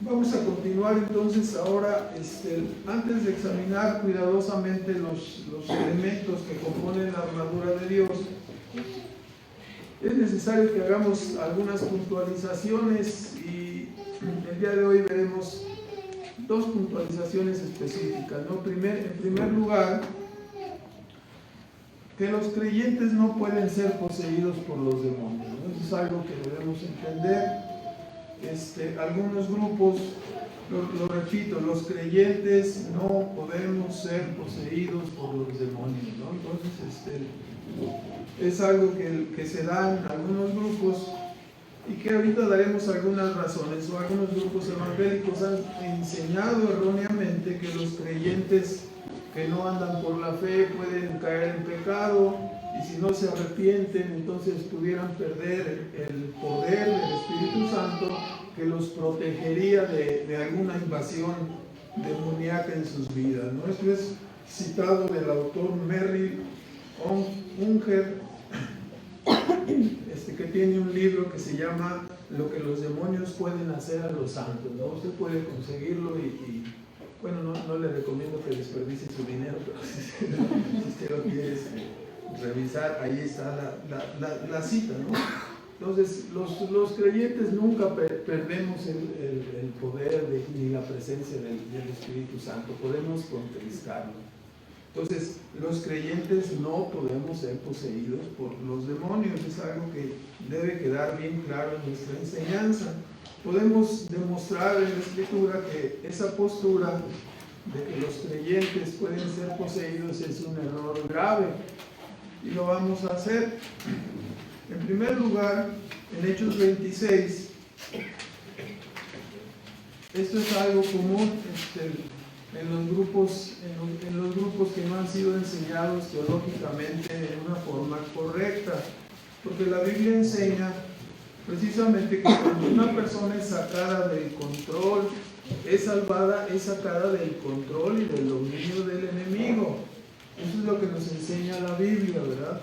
Vamos a continuar entonces ahora, antes de examinar cuidadosamente los elementos que componen la armadura de Dios, es necesario que hagamos algunas puntualizaciones y el día de hoy veremos dos puntualizaciones específicas, ¿no? En primer lugar, que los creyentes no pueden ser poseídos por los demonios, ¿no? Eso es algo que debemos entender. Algunos grupos, lo repito, los creyentes no podemos ser poseídos por los demonios, ¿no? Entonces, es algo que se da en algunos grupos y que ahorita daremos algunas razones. O algunos grupos evangélicos han enseñado erróneamente que los creyentes que no andan por la fe pueden caer en pecado y si no se arrepienten entonces pudieran perder el poder del Espíritu Santo que los protegería de alguna invasión demoníaca en sus vidas, ¿no? Esto es citado del autor Merrill Unger, que tiene un libro que se llama Lo que los demonios pueden hacer a los santos, ¿no? Usted puede conseguirlo y bueno, no le recomiendo que desperdicie su dinero, pero si usted lo quiere revisar, ahí está la cita, ¿no? Entonces, los creyentes nunca perdemos el poder ni la presencia del Espíritu Santo, podemos contristarlo. Entonces, los creyentes no podemos ser poseídos por los demonios, es algo que debe quedar bien claro en nuestra enseñanza. Podemos demostrar en la Escritura que esa postura de que los creyentes pueden ser poseídos es un error grave y lo vamos a hacer. En primer lugar, en Hechos 26, esto es algo común en los grupos que no han sido enseñados teológicamente de una forma correcta, porque la Biblia enseña precisamente que cuando una persona es sacada del control, es salvada, es sacada del control y del dominio del enemigo. Eso es lo que nos enseña la Biblia, ¿verdad?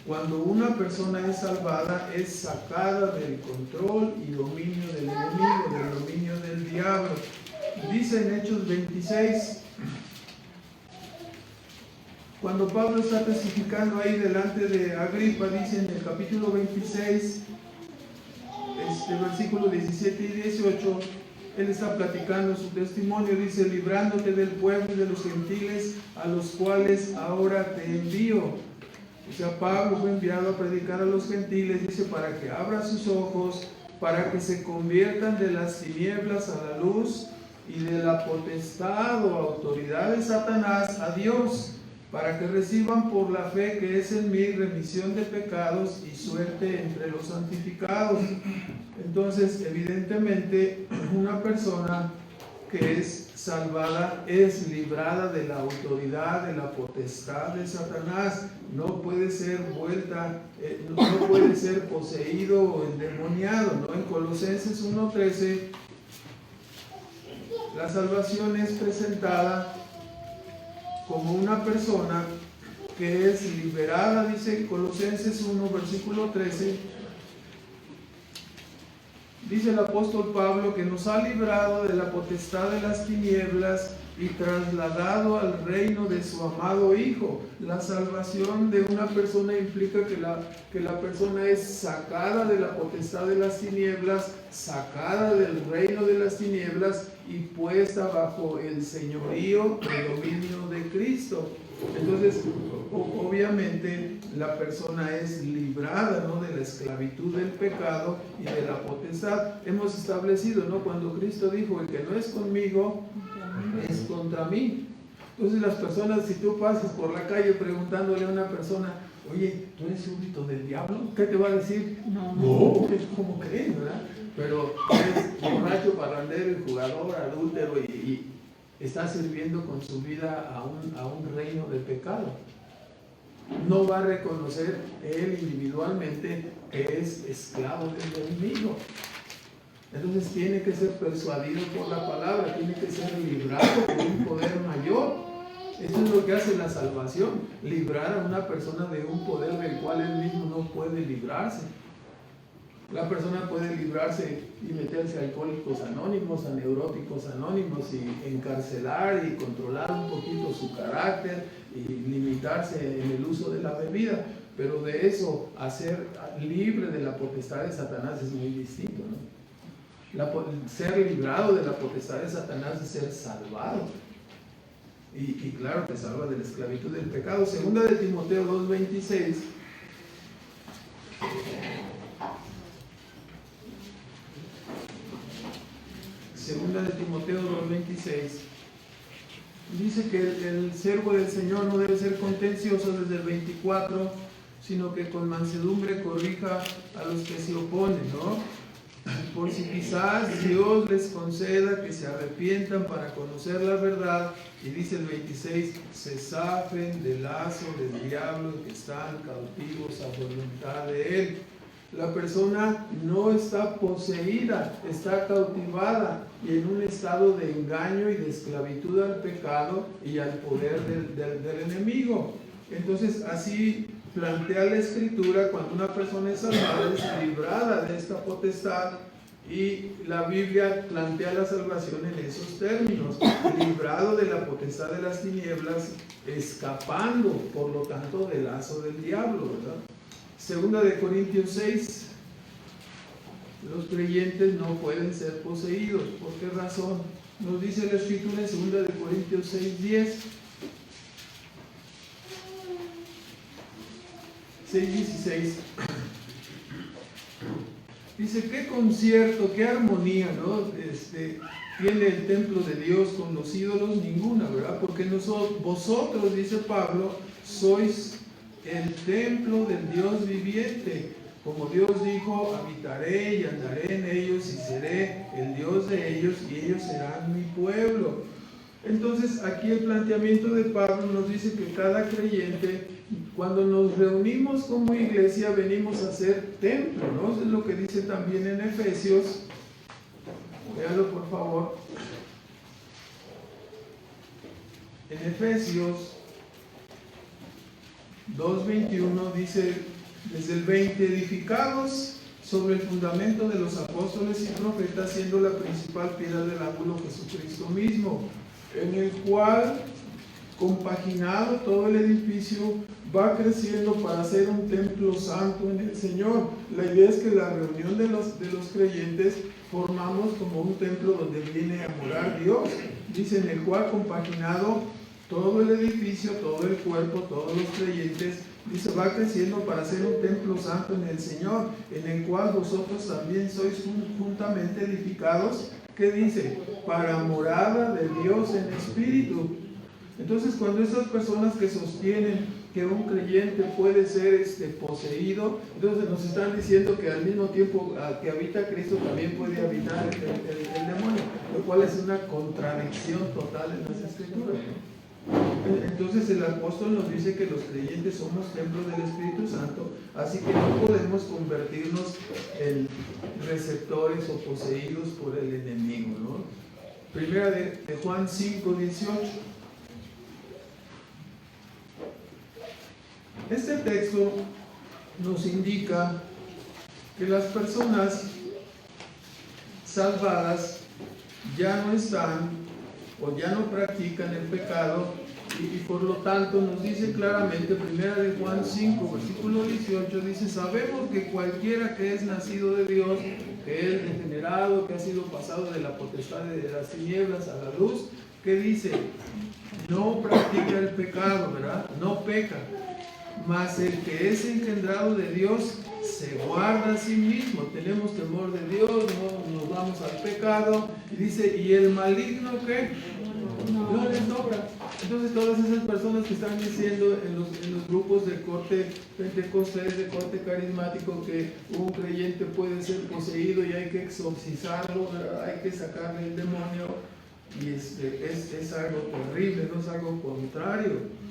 Cuando una persona es salvada, es sacada del control y dominio del enemigo, del dominio del diablo. Dice en Hechos 26, cuando Pablo está testificando ahí delante de Agripa, dice en el capítulo 26, versículos 17 y 18, él está platicando su testimonio, dice, librándote del pueblo y de los gentiles a los cuales ahora te envío. O sea, Pablo fue enviado a predicar a los gentiles, dice, para que abra sus ojos, para que se conviertan de las tinieblas a la luz y de la potestad o autoridad de Satanás a Dios, para que reciban por la fe que es en mí remisión de pecados y suerte entre los santificados. Entonces, evidentemente, una persona que es salvada es librada de la autoridad, de la potestad de Satanás, no puede ser no puede ser poseído o endemoniado, ¿no? En Colosenses 1:13, la salvación es presentada como una persona que es liberada, dice Colosenses 1, versículo 13, dice el apóstol Pablo que nos ha librado de la potestad de las tinieblas y trasladado al reino de su amado Hijo. La salvación de una persona implica que la persona es sacada de la potestad de las tinieblas, sacada del reino de las tinieblas y puesta bajo el señorío, el dominio de Cristo. Entonces, obviamente, la persona es librada, ¿no?, de la esclavitud del pecado y de la potestad. Hemos establecido, ¿no?, cuando Cristo dijo, el que no es conmigo, es contra mí. Entonces las personas, si tú pasas por la calle preguntándole a una persona, oye, ¿tú eres súbdito del diablo? ¿Qué te va a decir? No, ¿cómo creen, verdad? Pero es borracho, parrandero y jugador, adúltero y está sirviendo con su vida a un reino de pecado. No va a reconocer él individualmente que es esclavo del enemigo. Entonces tiene que ser persuadido por la palabra, tiene que ser librado por un poder mayor. Eso es lo que hace la salvación, librar a una persona de un poder del cual él mismo no puede librarse. La persona puede librarse y meterse a alcohólicos anónimos, a neuróticos anónimos y encarcelar y controlar un poquito su carácter y limitarse en el uso de la bebida, pero de eso a ser libre de la potestad de Satanás es muy distinto, ¿no? Ser librado de la potestad de Satanás es ser salvado. Y claro, te salva de la esclavitud del pecado. Segunda de Timoteo 2:26. Segunda de Timoteo 2:26 dice que el siervo del Señor no debe ser contencioso desde el 24, sino que con mansedumbre corrija a los que se oponen, ¿no? Por si quizás Dios les conceda que se arrepientan para conocer la verdad, y dice el 26, se zafen del lazo del diablo que están cautivos a voluntad de él. La persona no está poseída, está cautivada y en un estado de engaño y de esclavitud al pecado y al poder del enemigo. Entonces así plantea la Escritura: cuando una persona es salvada, es librada de esta potestad, y la Biblia plantea la salvación en esos términos: librado de la potestad de las tinieblas, escapando por lo tanto del lazo del diablo, ¿verdad? Segunda de Corintios 6, los creyentes no pueden ser poseídos. ¿Por qué razón? Nos dice la Escritura en segunda de Corintios 6:10. 6:16. Dice: qué concierto, qué armonía, ¿no? Tiene el templo de Dios con los ídolos, ninguna, ¿verdad? Porque vosotros, dice Pablo, sois el templo del Dios viviente. Como Dios dijo: habitaré y andaré en ellos y seré el Dios de ellos y ellos serán mi pueblo. Entonces aquí el planteamiento de Pablo nos dice que cada creyente, cuando nos reunimos como iglesia, venimos a ser templo, ¿no? Eso es lo que dice también en Efesios. Véalo por favor. En Efesios 2:21 dice, desde el 20, edificados sobre el fundamento de los apóstoles y profetas, siendo la principal piedra del ángulo Jesucristo mismo, en el cual, compaginado todo el edificio, va creciendo para ser un templo santo en el Señor. La idea es que la reunión de los creyentes formamos como un templo donde viene a morar Dios. Dice: en el cual, compaginado todo el edificio, todo el cuerpo, todos los creyentes, dice, va creciendo para ser un templo santo en el Señor, en el cual vosotros también sois juntamente edificados. ¿Qué dice? Para morada de Dios en espíritu. Entonces, cuando esas personas que sostienen que un creyente puede ser poseído, entonces nos están diciendo que al mismo tiempo que habita Cristo también puede habitar el demonio, lo cual es una contradicción total en las Escrituras, ¿no? Entonces el apóstol nos dice que los creyentes somos templos del Espíritu Santo, así que no podemos convertirnos en receptores o poseídos por el enemigo, ¿no? Primera de Juan 5:18. Este texto nos indica que las personas salvadas ya no están o ya no practican el pecado, y por lo tanto nos dice claramente, primera de Juan 5, versículo 18, dice: sabemos que cualquiera que es nacido de Dios, que es regenerado, que ha sido pasado de la potestad de las tinieblas a la luz, que dice, no practica el pecado, ¿verdad? No peca, mas el que es engendrado de Dios se guarda a sí mismo. Tenemos temor de Dios, no nos vamos al pecado. Y dice, ¿y el maligno qué? No les obra. Entonces todas esas personas que están diciendo en los grupos de corte pentecostés, de corte carismático, que un creyente puede ser poseído y hay que exorcizarlo, hay que sacarle el demonio, y es algo terrible, no es algo contrario.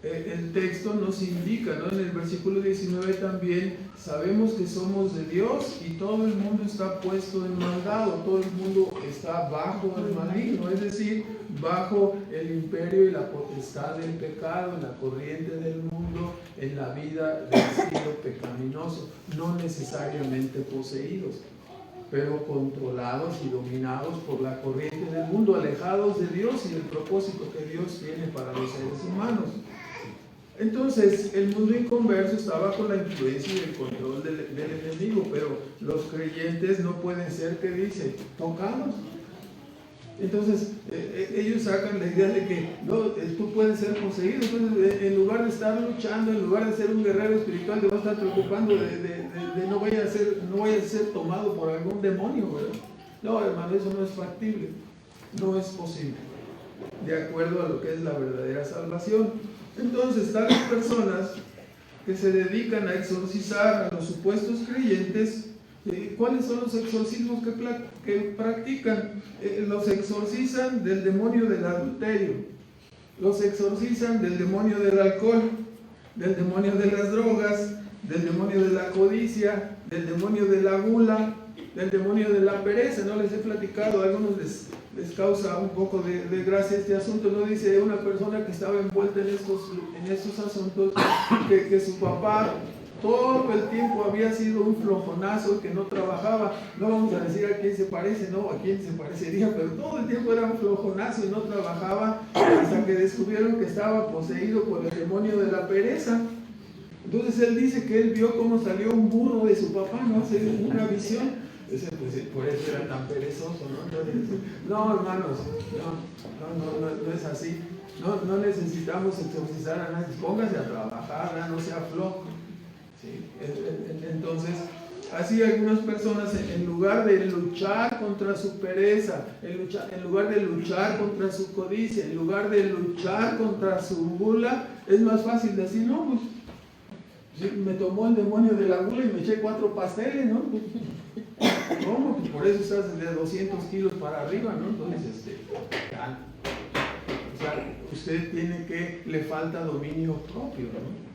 el texto nos indica, ¿no? En el versículo 19 también, sabemos que somos de Dios y todo el mundo está puesto en maldad, o todo el mundo está bajo el maligno, es decir, bajo el imperio y la potestad del pecado, en la corriente del mundo, en la vida del estilo pecaminoso, no necesariamente poseídos, pero controlados y dominados por la corriente del mundo, alejados de Dios y del propósito que Dios tiene para los seres humanos. Entonces, el mundo inconverso está bajo la influencia y el control del enemigo, pero los creyentes no pueden ser, ¿qué dice? Tocados. Entonces, ellos sacan la idea de que no, tú puedes ser poseído. Entonces, en lugar de estar luchando, en lugar de ser un guerrero espiritual, te vas a estar preocupando de no vaya a ser tomado por algún demonio, ¿verdad? No, hermano, eso no es factible, no es posible, de acuerdo a lo que es la verdadera salvación. Entonces, tales personas que se dedican a exorcizar a los supuestos creyentes, ¿cuáles son los exorcismos que practican? Los exorcizan del demonio del adulterio, los exorcizan del demonio del alcohol, del demonio de las drogas, del demonio de la codicia, del demonio de la gula, del demonio de la pereza. No les he platicado, a algunos les causa un poco de gracia este asunto. No dice una persona que estaba envuelta en estos asuntos, que su papá todo el tiempo había sido un flojonazo, que no trabajaba. No vamos a decir a quién se parece, no, a quién se parecería, pero todo el tiempo era un flojonazo y no trabajaba, hasta que descubrieron que estaba poseído por el demonio de la pereza. Entonces él dice que él vio cómo salió un burro de su papá, ¿no? Una visión. Pues, por eso era tan perezoso, ¿no? Entonces, no, hermanos, no es así. No necesitamos exorcizar a nadie. Póngase a trabajar, no sea flojo. ¿Sí? Entonces, así algunas personas, en lugar de luchar contra su pereza, en lugar de luchar contra su codicia, en lugar de luchar contra su gula, es más fácil decir, no, pues me tomó el demonio de la gula y me eché 4 pasteles, ¿no? ¿Cómo? Pues por eso estás de 200 kilos para arriba, ¿no? Entonces, o sea, usted le falta dominio propio, ¿no?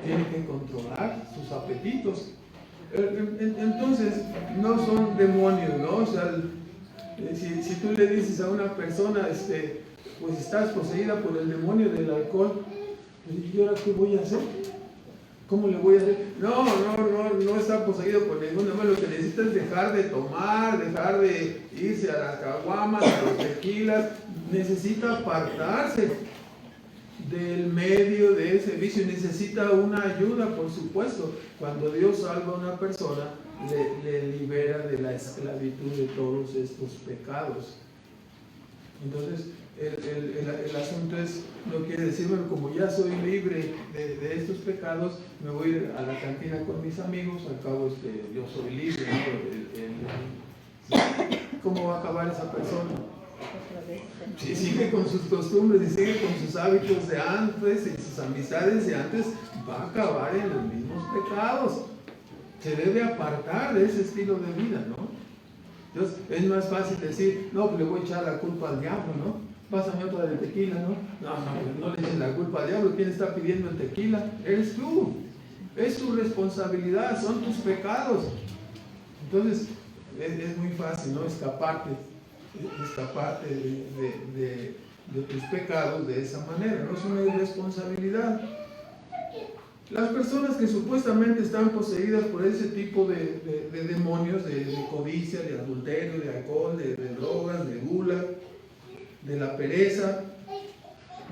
Tiene que controlar sus apetitos. Entonces, no son demonios, ¿no? O sea, si tú le dices a una persona, pues estás poseída por el demonio del alcohol, ¿y ahora qué voy a hacer? ¿Cómo le voy a hacer? No está poseído por ningún demonio. Lo que necesita es dejar de tomar, dejar de irse a las caguamas, a los tequilas. Necesita apartarse del medio de ese vicio. Necesita una ayuda, por supuesto. Cuando Dios salva a una persona, le libera de la esclavitud de todos estos pecados. Entonces, el asunto es, no quiere decir, bueno, como ya soy libre de estos pecados, me voy a ir a la cantina con mis amigos, al cabo yo soy libre, ¿no? ¿Cómo va a acabar esa persona? Si sigue con sus costumbres y sigue con sus hábitos de antes y sus amistades de antes, va a acabar en los mismos pecados. Se debe apartar de ese estilo de vida, ¿no? Entonces, es más fácil decir, no, pues le voy a echar la culpa al diablo, ¿no? Pásame otra de tequila, ¿no? No le eches la culpa al diablo. ¿Quién está pidiendo el tequila? Eres tú. Es tu responsabilidad, son tus pecados. Entonces, es muy fácil, ¿no? Escaparte de tus pecados de esa manera, ¿no? Es una irresponsabilidad. Las personas que supuestamente están poseídas por ese tipo de demonios, de codicia, de adulterio, de alcohol, de drogas, de gula, de la pereza,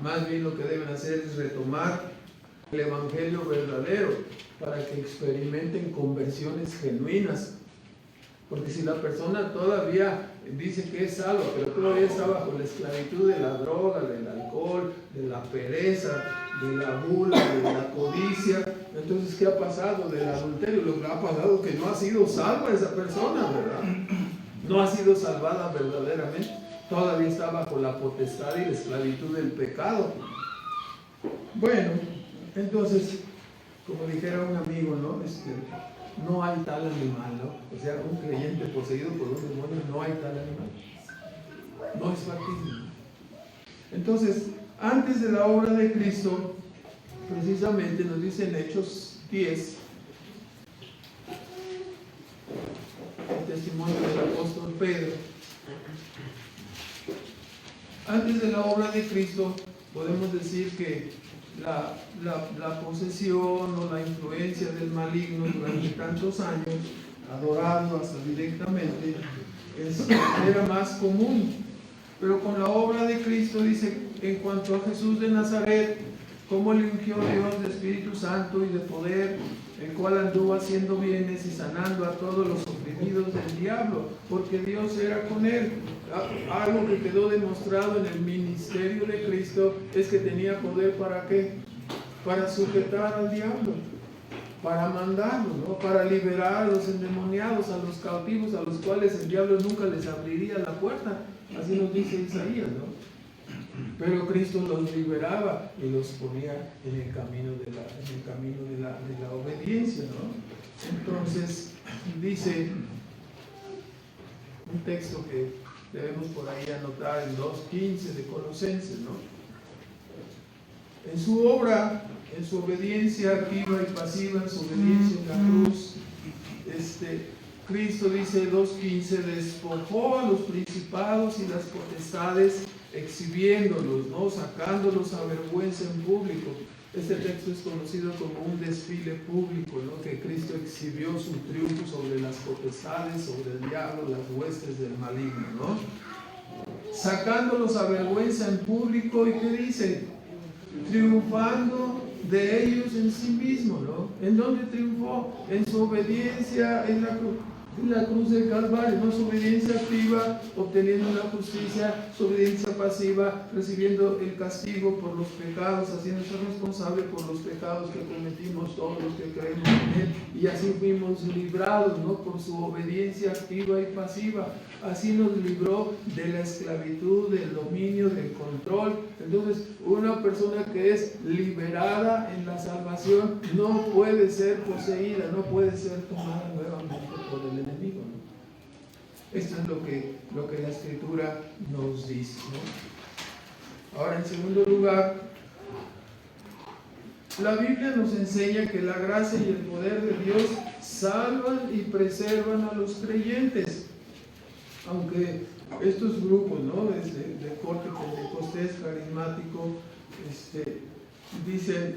más bien lo que deben hacer es retomar el evangelio verdadero para que experimenten conversiones genuinas. Porque si la persona todavía dice que es salva, pero todavía está bajo la esclavitud de la droga, del alcohol, de la pereza, de la gula, de la codicia, entonces ¿qué ha pasado del adulterio? Lo que ha pasado es que no ha sido salva esa persona, ¿verdad? No ha sido salvada verdaderamente. Todavía está bajo la potestad y la esclavitud del pecado. Bueno, entonces, como dijera un amigo, ¿no? No hay tal animal, ¿no? O sea, un creyente poseído por un demonio, no hay tal animal. No es factible. Entonces, antes de la obra de Cristo, precisamente nos dice en Hechos 10, el testimonio del apóstol Pedro. Antes de la obra de Cristo, podemos decir que la posesión o la influencia del maligno durante tantos años, adorado hasta directamente, era más común. Pero con la obra de Cristo, dice, en cuanto a Jesús de Nazaret, cómo le ungió Dios de Espíritu Santo y de poder, el cual anduvo haciendo bienes y sanando a todos los oprimidos del diablo, porque Dios era con él. Algo que quedó demostrado en el ministerio de Cristo es que tenía poder, ¿para qué? Para sujetar al diablo, para mandarlo, ¿no? Para liberar a los endemoniados, a los cautivos, a los cuales el diablo nunca les abriría la puerta. Así nos dice Isaías, ¿no? Pero Cristo los liberaba y los ponía en el camino de la obediencia, ¿no? Entonces, dice un texto que debemos por ahí anotar, en 2:15 de Colosenses, ¿no? En su obra, en su obediencia activa y pasiva, en su obediencia en la cruz, Cristo, dice 2:15, despojó a los principados y las potestades, exhibiéndolos, ¿no? Sacándolos a vergüenza en público. Este texto es conocido como un desfile público, ¿no? Que Cristo exhibió su triunfo sobre las potestades, sobre el diablo, las huestes del maligno, ¿no? Sacándolos a vergüenza en público, ¿y qué dice? Triunfando de ellos en sí mismo, ¿no? ¿En dónde triunfó? En su obediencia en la cruz del Calvario, ¿no? Su obediencia activa, obteniendo la justicia; su obediencia pasiva, recibiendo el castigo por los pecados, haciéndose responsable por los pecados que cometimos todos los que creemos en Él, y así fuimos librados, ¿no? Por su obediencia activa y pasiva. Así nos libró de la esclavitud, del dominio, del control. Entonces, una persona que es liberada en la salvación no puede ser poseída, no puede ser tomada nuevamente por el enemigo, ¿no? Esto es lo que la Escritura nos dice, ¿no? Ahora, en segundo lugar, la Biblia nos enseña que la gracia y el poder de Dios salvan y preservan a los creyentes. Aunque estos grupos, ¿no? de corte pentecostés, carismático, dicen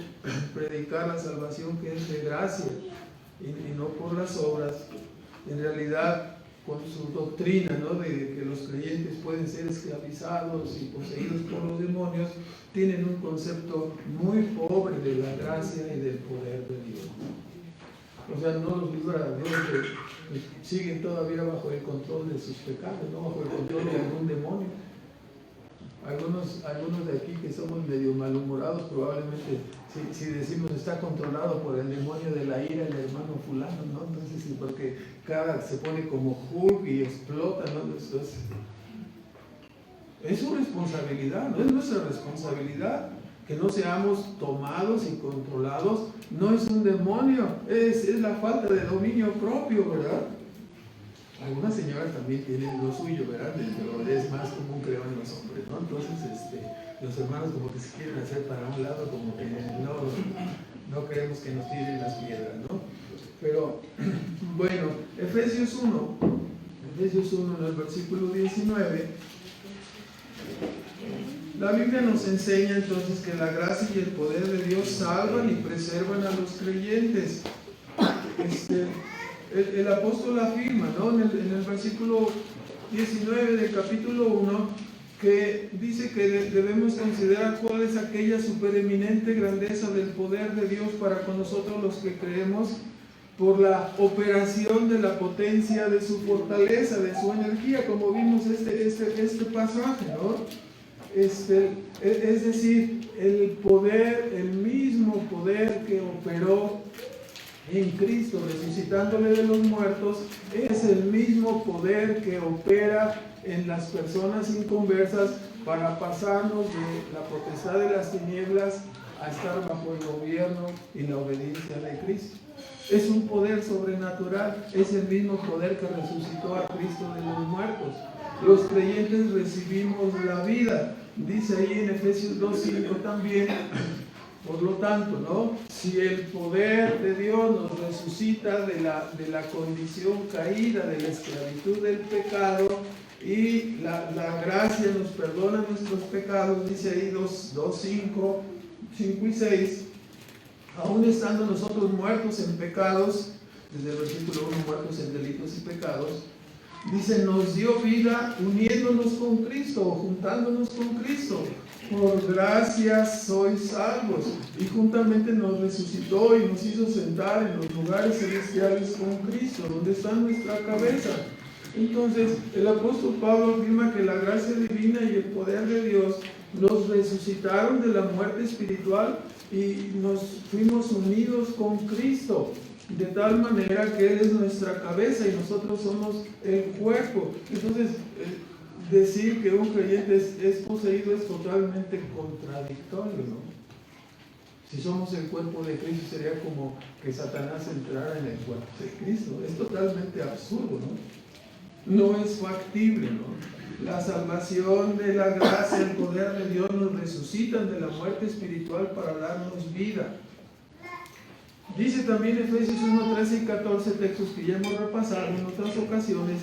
predicar la salvación que es de gracia y no por las obras, en realidad con su doctrina, ¿no? De que los creyentes pueden ser esclavizados y poseídos por los demonios, tienen un concepto muy pobre de la gracia y del poder de Dios. O sea, no los libra Dios, que siguen todavía bajo el control de sus pecados, no bajo el control de algún demonio. Algunos de aquí que somos medio malhumorados, probablemente si decimos está controlado por el demonio de la ira, el hermano fulano, ¿no? Entonces, sí, porque se pone como Hulk y explota, ¿no? Entonces, es su responsabilidad, no es nuestra responsabilidad. Que no seamos tomados y controlados, no es un demonio, es la falta de dominio propio, ¿verdad? Algunas señoras también tienen lo suyo, ¿verdad? Pero es más común, creo, en los hombres, ¿no? Entonces, los hermanos como que se quieren hacer para un lado, como que no queremos que nos tiren las piedras, ¿no? Pero, bueno, Efesios 1, en el versículo 19, la Biblia nos enseña entonces que la gracia y el poder de Dios salvan y preservan a los creyentes. El apóstol afirma, ¿no? en el versículo 19 del capítulo 1, que dice que debemos considerar cuál es aquella supereminente grandeza del poder de Dios para con nosotros los que creemos, por la operación de la potencia de su fortaleza, de su energía, como vimos este pasaje, ¿no? Es decir, el mismo poder que operó en Cristo, resucitándole de los muertos, es el mismo poder que opera en las personas inconversas para pasarnos de la potestad de las tinieblas a estar bajo el gobierno y la obediencia de Cristo. Es un poder sobrenatural, es el mismo poder que resucitó a Cristo de los muertos. Los creyentes recibimos la vida. Dice ahí en Efesios 2:5 también, Por lo tanto, ¿no? Si el poder de Dios nos resucita de la condición caída, de la esclavitud del pecado, y la gracia nos perdona nuestros pecados, dice ahí 5 y 6, aún estando nosotros muertos en pecados, desde el versículo 1, muertos en delitos y pecados, dice, nos dio vida uniéndonos con Cristo, juntándonos con Cristo. Por gracia sois salvos. Y juntamente nos resucitó y nos hizo sentar en los lugares celestiales con Cristo, donde está nuestra cabeza. Entonces, el apóstol Pablo afirma que la gracia divina y el poder de Dios nos resucitaron de la muerte espiritual y nos fuimos unidos con Cristo, de tal manera que Él es nuestra cabeza y nosotros somos el cuerpo. Entonces, decir que un creyente es poseído es totalmente contradictorio, ¿no? Si somos el cuerpo de Cristo, sería como que Satanás entrara en el cuerpo de Cristo. Es totalmente absurdo, ¿no? No es factible, ¿no? La salvación de la gracia, el poder de Dios nos resucitan de la muerte espiritual para darnos vida. Dice también Efesios 1, 13 y 14, textos que ya hemos repasado en otras ocasiones,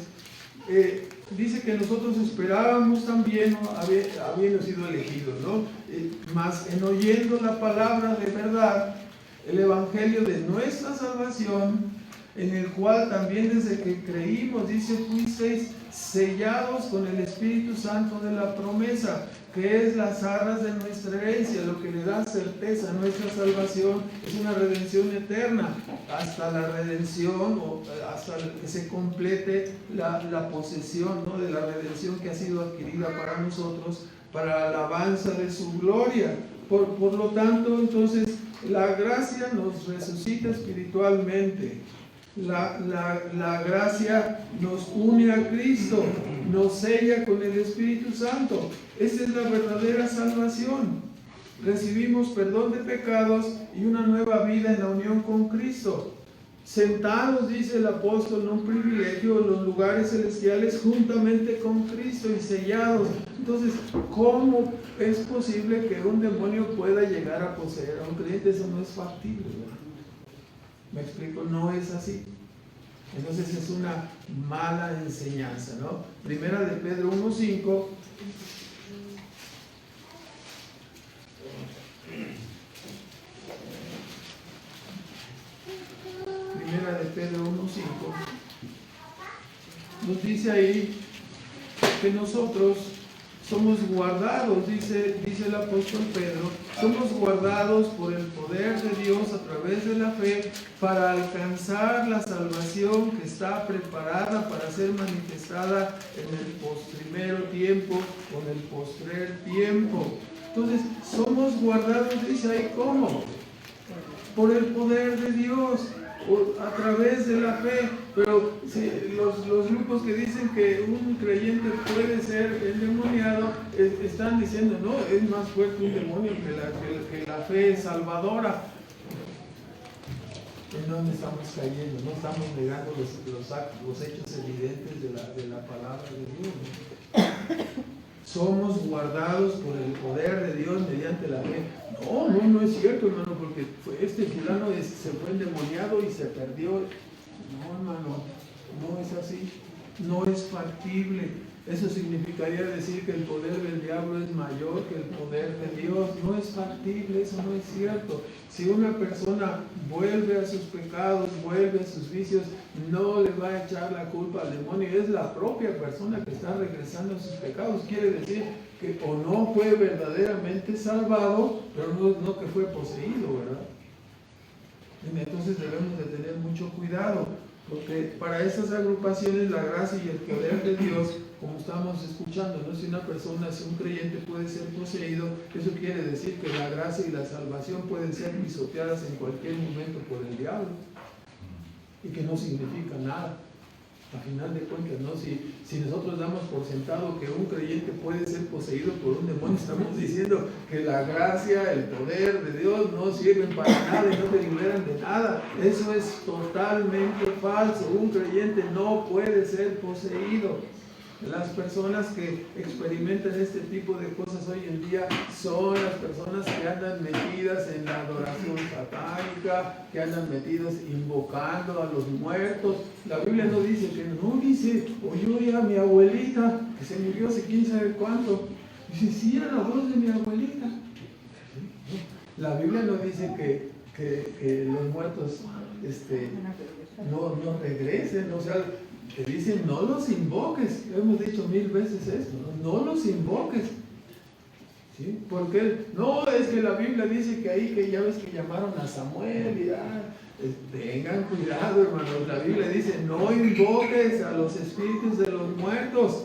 dice que nosotros esperábamos también, habiendo sido elegidos, ¿no? Mas en oyendo la palabra de verdad, el evangelio de nuestra salvación, en el cual también desde que creímos, dice, fuisteis sellados con el Espíritu Santo de la promesa, que es las arras de nuestra herencia, lo que le da certeza a nuestra salvación. Es una redención eterna, hasta la redención, o hasta que se complete la posesión, ¿no?, de la redención que ha sido adquirida para nosotros, para la alabanza de su gloria. Por lo tanto, entonces, la gracia nos resucita espiritualmente. La gracia nos une a Cristo, nos sella con el Espíritu Santo. Esa es la verdadera salvación. Recibimos perdón de pecados y una nueva vida en la unión con Cristo. Sentados, dice el apóstol, en un privilegio en los lugares celestiales juntamente con Cristo y sellados. Entonces, ¿cómo es posible que un demonio pueda llegar a poseer a un creyente? Eso no es factible, ¿verdad? ¿Me explico? No es así. Entonces es una mala enseñanza, ¿no? Primera de Pedro 1:5. Primera de Pedro 1:5. Nos dice ahí que nosotros somos guardados, dice el apóstol Pedro, somos guardados por el poder de Dios a través de la fe para alcanzar la salvación que está preparada para ser manifestada en el postrimero tiempo o en el postrer tiempo. Entonces, somos guardados, dice ahí, ¿cómo? Por el poder de Dios, a través de la fe. Pero si los grupos que dicen que un creyente puede ser endemoniado, están diciendo, no, es más fuerte un demonio que la fe salvadora. ¿En dónde estamos cayendo? No estamos negando los hechos evidentes de la palabra de Dios. Somos guardados por el poder de Dios mediante la fe. No es cierto, hermano, porque este fulano se fue endemoniado y se perdió. No, hermano, no es así. No es factible. Eso significaría decir que el poder del diablo es mayor que el poder de Dios. No es factible, eso no es cierto. Si una persona vuelve a sus pecados, vuelve a sus vicios, no le va a echar la culpa al demonio. Es la propia persona que está regresando a sus pecados. Quiere decir que o no fue verdaderamente salvado, pero no que fue poseído, ¿verdad? Entonces debemos de tener mucho cuidado, porque para estas agrupaciones la gracia y el poder de Dios, como estamos escuchando, ¿no? Si una persona, si un creyente puede ser poseído, eso quiere decir que la gracia y la salvación pueden ser pisoteadas en cualquier momento por el diablo, y que no significa nada. A final de cuentas, ¿no? Si nosotros damos por sentado que un creyente puede ser poseído por un demonio, estamos diciendo que la gracia, el poder de Dios no sirven para nada y no te liberan de nada. Eso es totalmente falso. Un creyente no puede ser poseído. Las personas que experimentan este tipo de cosas hoy en día son las personas que andan metidas en la adoración satánica, que andan metidas invocando a los muertos. La Biblia no dice que no, dice, oye a mi abuelita que se murió hace quién sabe cuánto. Dice, sí, era la voz de mi abuelita. La Biblia no dice que los muertos no regresen, o sea, te dicen no los invoques. Hemos dicho 1000 veces esto, no los invoques. ¿Sí? Porque no, es que la Biblia dice que ahí, que ya ves que llamaron a Samuel y tengan cuidado, hermanos. La Biblia dice no invoques a los espíritus de los muertos.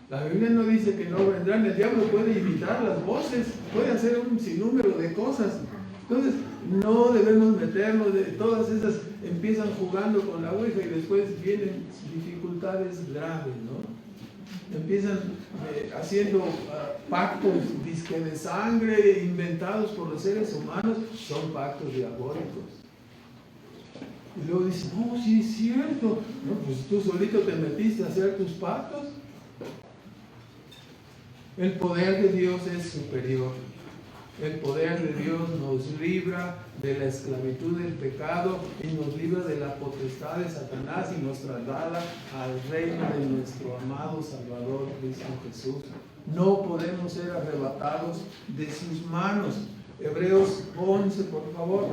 La Biblia no dice que no vendrán. El diablo puede imitar las voces, puede hacer un sinnúmero de cosas. Entonces no debemos meternos de todas esas. Empiezan jugando con la ouija y después vienen dificultades graves, ¿no? Empiezan haciendo pactos disque de sangre inventados por los seres humanos. Son pactos diabólicos. Y luego dicen, no, sí es cierto. No, pues tú solito te metiste a hacer tus pactos. El poder de Dios es superior. El poder de Dios nos libra de la esclavitud del pecado y nos libra de la potestad de Satanás y nos traslada al reino de nuestro amado Salvador Cristo Jesús. No podemos ser arrebatados de sus manos. Hebreos 11, por favor.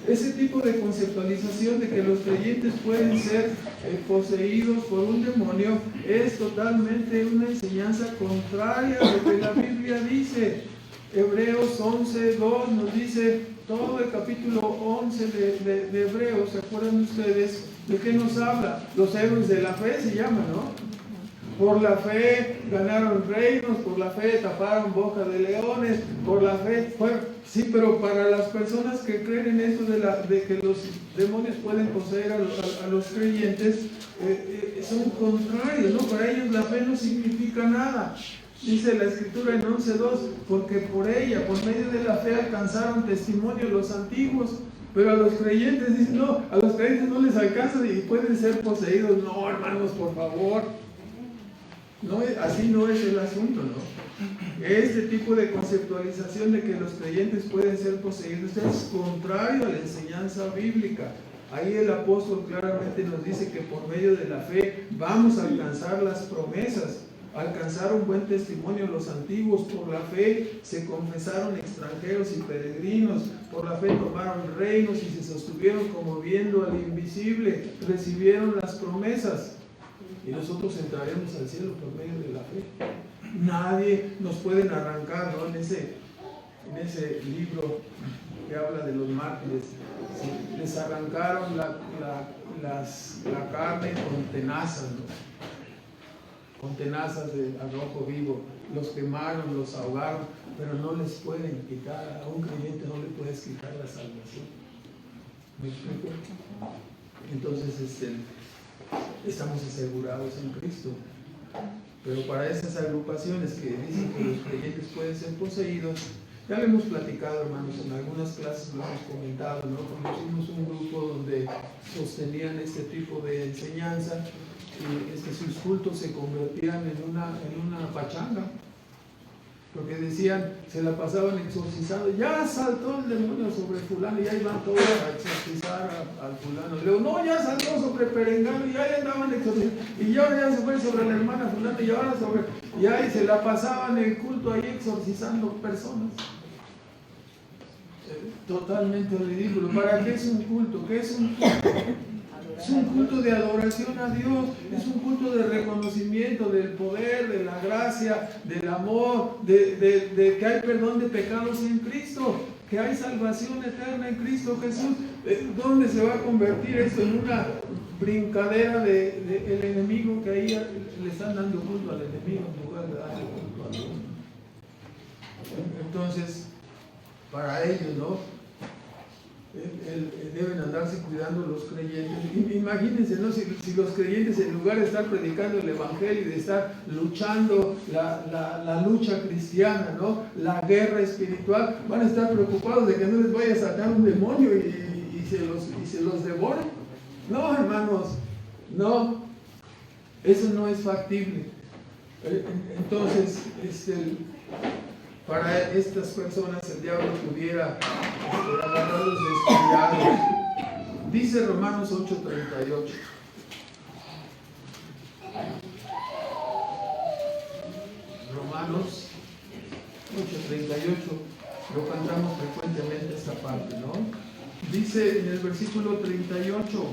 Ese tipo de conceptualización de que los creyentes pueden ser poseídos por un demonio es totalmente una enseñanza contraria a lo que la Biblia dice. Hebreos 11:2 nos dice, todo el capítulo 11 de Hebreos, ¿se acuerdan ustedes de qué nos habla? Los héroes de la fe se llaman, ¿no? Por la fe ganaron reinos, por la fe taparon boca de leones, por la fe, bueno, sí, pero para las personas que creen en esto de que los demonios pueden poseer a los creyentes, son contrarios, ¿no? Para ellos la fe no significa nada. Dice la Escritura en 11:2, porque por ella, por medio de la fe alcanzaron testimonio los antiguos. Pero a los creyentes, dicen, no, a los creyentes no les alcanza y pueden ser poseídos. No, hermanos, por favor. No, así no es el asunto, ¿no? Este tipo de conceptualización de que los creyentes pueden ser poseídos es contrario a la enseñanza bíblica. Ahí el apóstol claramente nos dice que por medio de la fe vamos a alcanzar las promesas, alcanzar un buen testimonio. Los antiguos por la fe se confesaron extranjeros y peregrinos, por la fe tomaron reinos y se sostuvieron como viendo al invisible, recibieron las promesas. Y nosotros entraremos al cielo por medio de la fe. Nadie nos puede arrancar, ¿no? En ese libro que habla de los mártires, ¿sí? Les arrancaron la carne con tenazas, ¿no? Con tenazas de arrojo vivo, los quemaron, los ahogaron, pero no les pueden quitar, a un creyente no le puedes quitar la salvación. ¿Me explico? Entonces, estamos asegurados en Cristo. Pero para esas agrupaciones que dicen que los creyentes pueden ser poseídos, ya lo hemos platicado, hermanos, en algunas clases lo hemos comentado, ¿no? Conocimos un grupo donde sostenían este tipo de enseñanza y sus cultos se convertían en una pachanga, porque decían, se la pasaban exorcizando, ya saltó el demonio sobre fulano y ahí van todos a exorcizar al fulano, y luego no, ya saltó sobre perengano y ahí andaban exorcizando, y ahora ya se fue sobre la hermana fulano y ahora y ahí se la pasaban el culto ahí exorcizando personas. Totalmente ridículo. ¿Para qué es un culto? ¿Qué es un culto? Es un culto de adoración a Dios, es un culto de reconocimiento del poder, de la gracia, del amor, de que hay perdón de pecados en Cristo, que hay salvación eterna en Cristo Jesús. ¿Dónde se va a convertir esto? En una brincadera del enemigo, que ahí le están dando culto al enemigo en lugar de darle culto a Dios. Entonces, para ellos, ¿no? Deben andarse cuidando los creyentes. Imagínense, ¿no? Si los creyentes, en lugar de estar predicando el evangelio y de estar luchando la lucha cristiana, ¿no? La guerra espiritual, van a estar preocupados de que no les vaya a sacar un demonio y se los devore. No, hermanos, no. Eso no es factible. Entonces, para estas personas el diablo pudiera agarrarlos descuidados. Dice Romanos 8:38. Romanos 8:38, lo cantamos frecuentemente esta parte, ¿no? Dice en el versículo 38,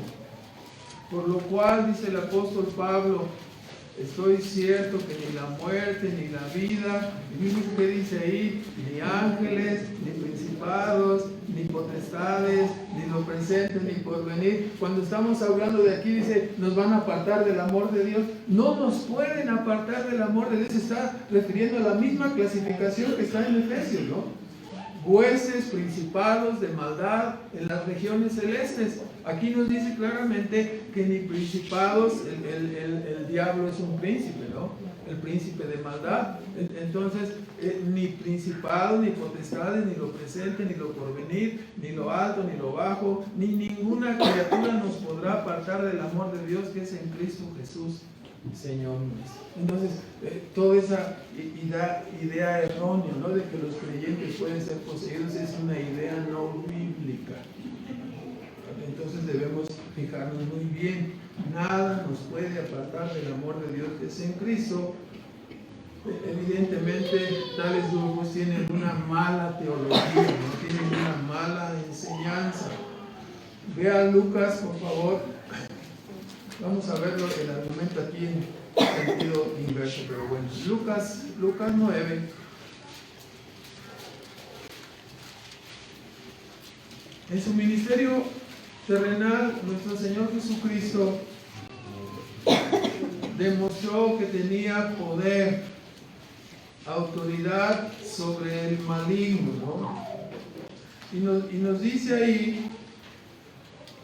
por lo cual, dice el apóstol Pablo, estoy cierto que ni la muerte, ni la vida, y ¿qué dice ahí? Ni ángeles, ni principados, ni potestades, ni lo presente, ni porvenir. Cuando estamos hablando de aquí, dice, nos van a apartar del amor de Dios. No nos pueden apartar del amor de Dios. Se está refiriendo a la misma clasificación que está en Efesios, ¿no? Jueces, principados de maldad en las regiones celestes. Aquí nos dice claramente que ni principados, el diablo es un príncipe, ¿no? El príncipe de maldad. Entonces, ni principados, ni potestades, ni lo presente, ni lo porvenir, ni lo alto, ni lo bajo, ni ninguna criatura nos podrá apartar del amor de Dios que es en Cristo Jesús, Señor nuestro. Entonces, toda esa idea errónea, ¿no?, de que los creyentes pueden ser poseídos es una idea no bíblica. Entonces debemos fijarnos muy bien. Nada nos puede apartar del amor de Dios que es en Cristo. Evidentemente, tales grupos tienen una mala teología, no tienen una mala enseñanza. Vea Lucas, por favor. Vamos a ver el argumento aquí en sentido inverso, pero bueno. Lucas 9. En su ministerio terrenal, nuestro Señor Jesucristo demostró que tenía poder, autoridad sobre el maligno, ¿no? Y nos dice ahí,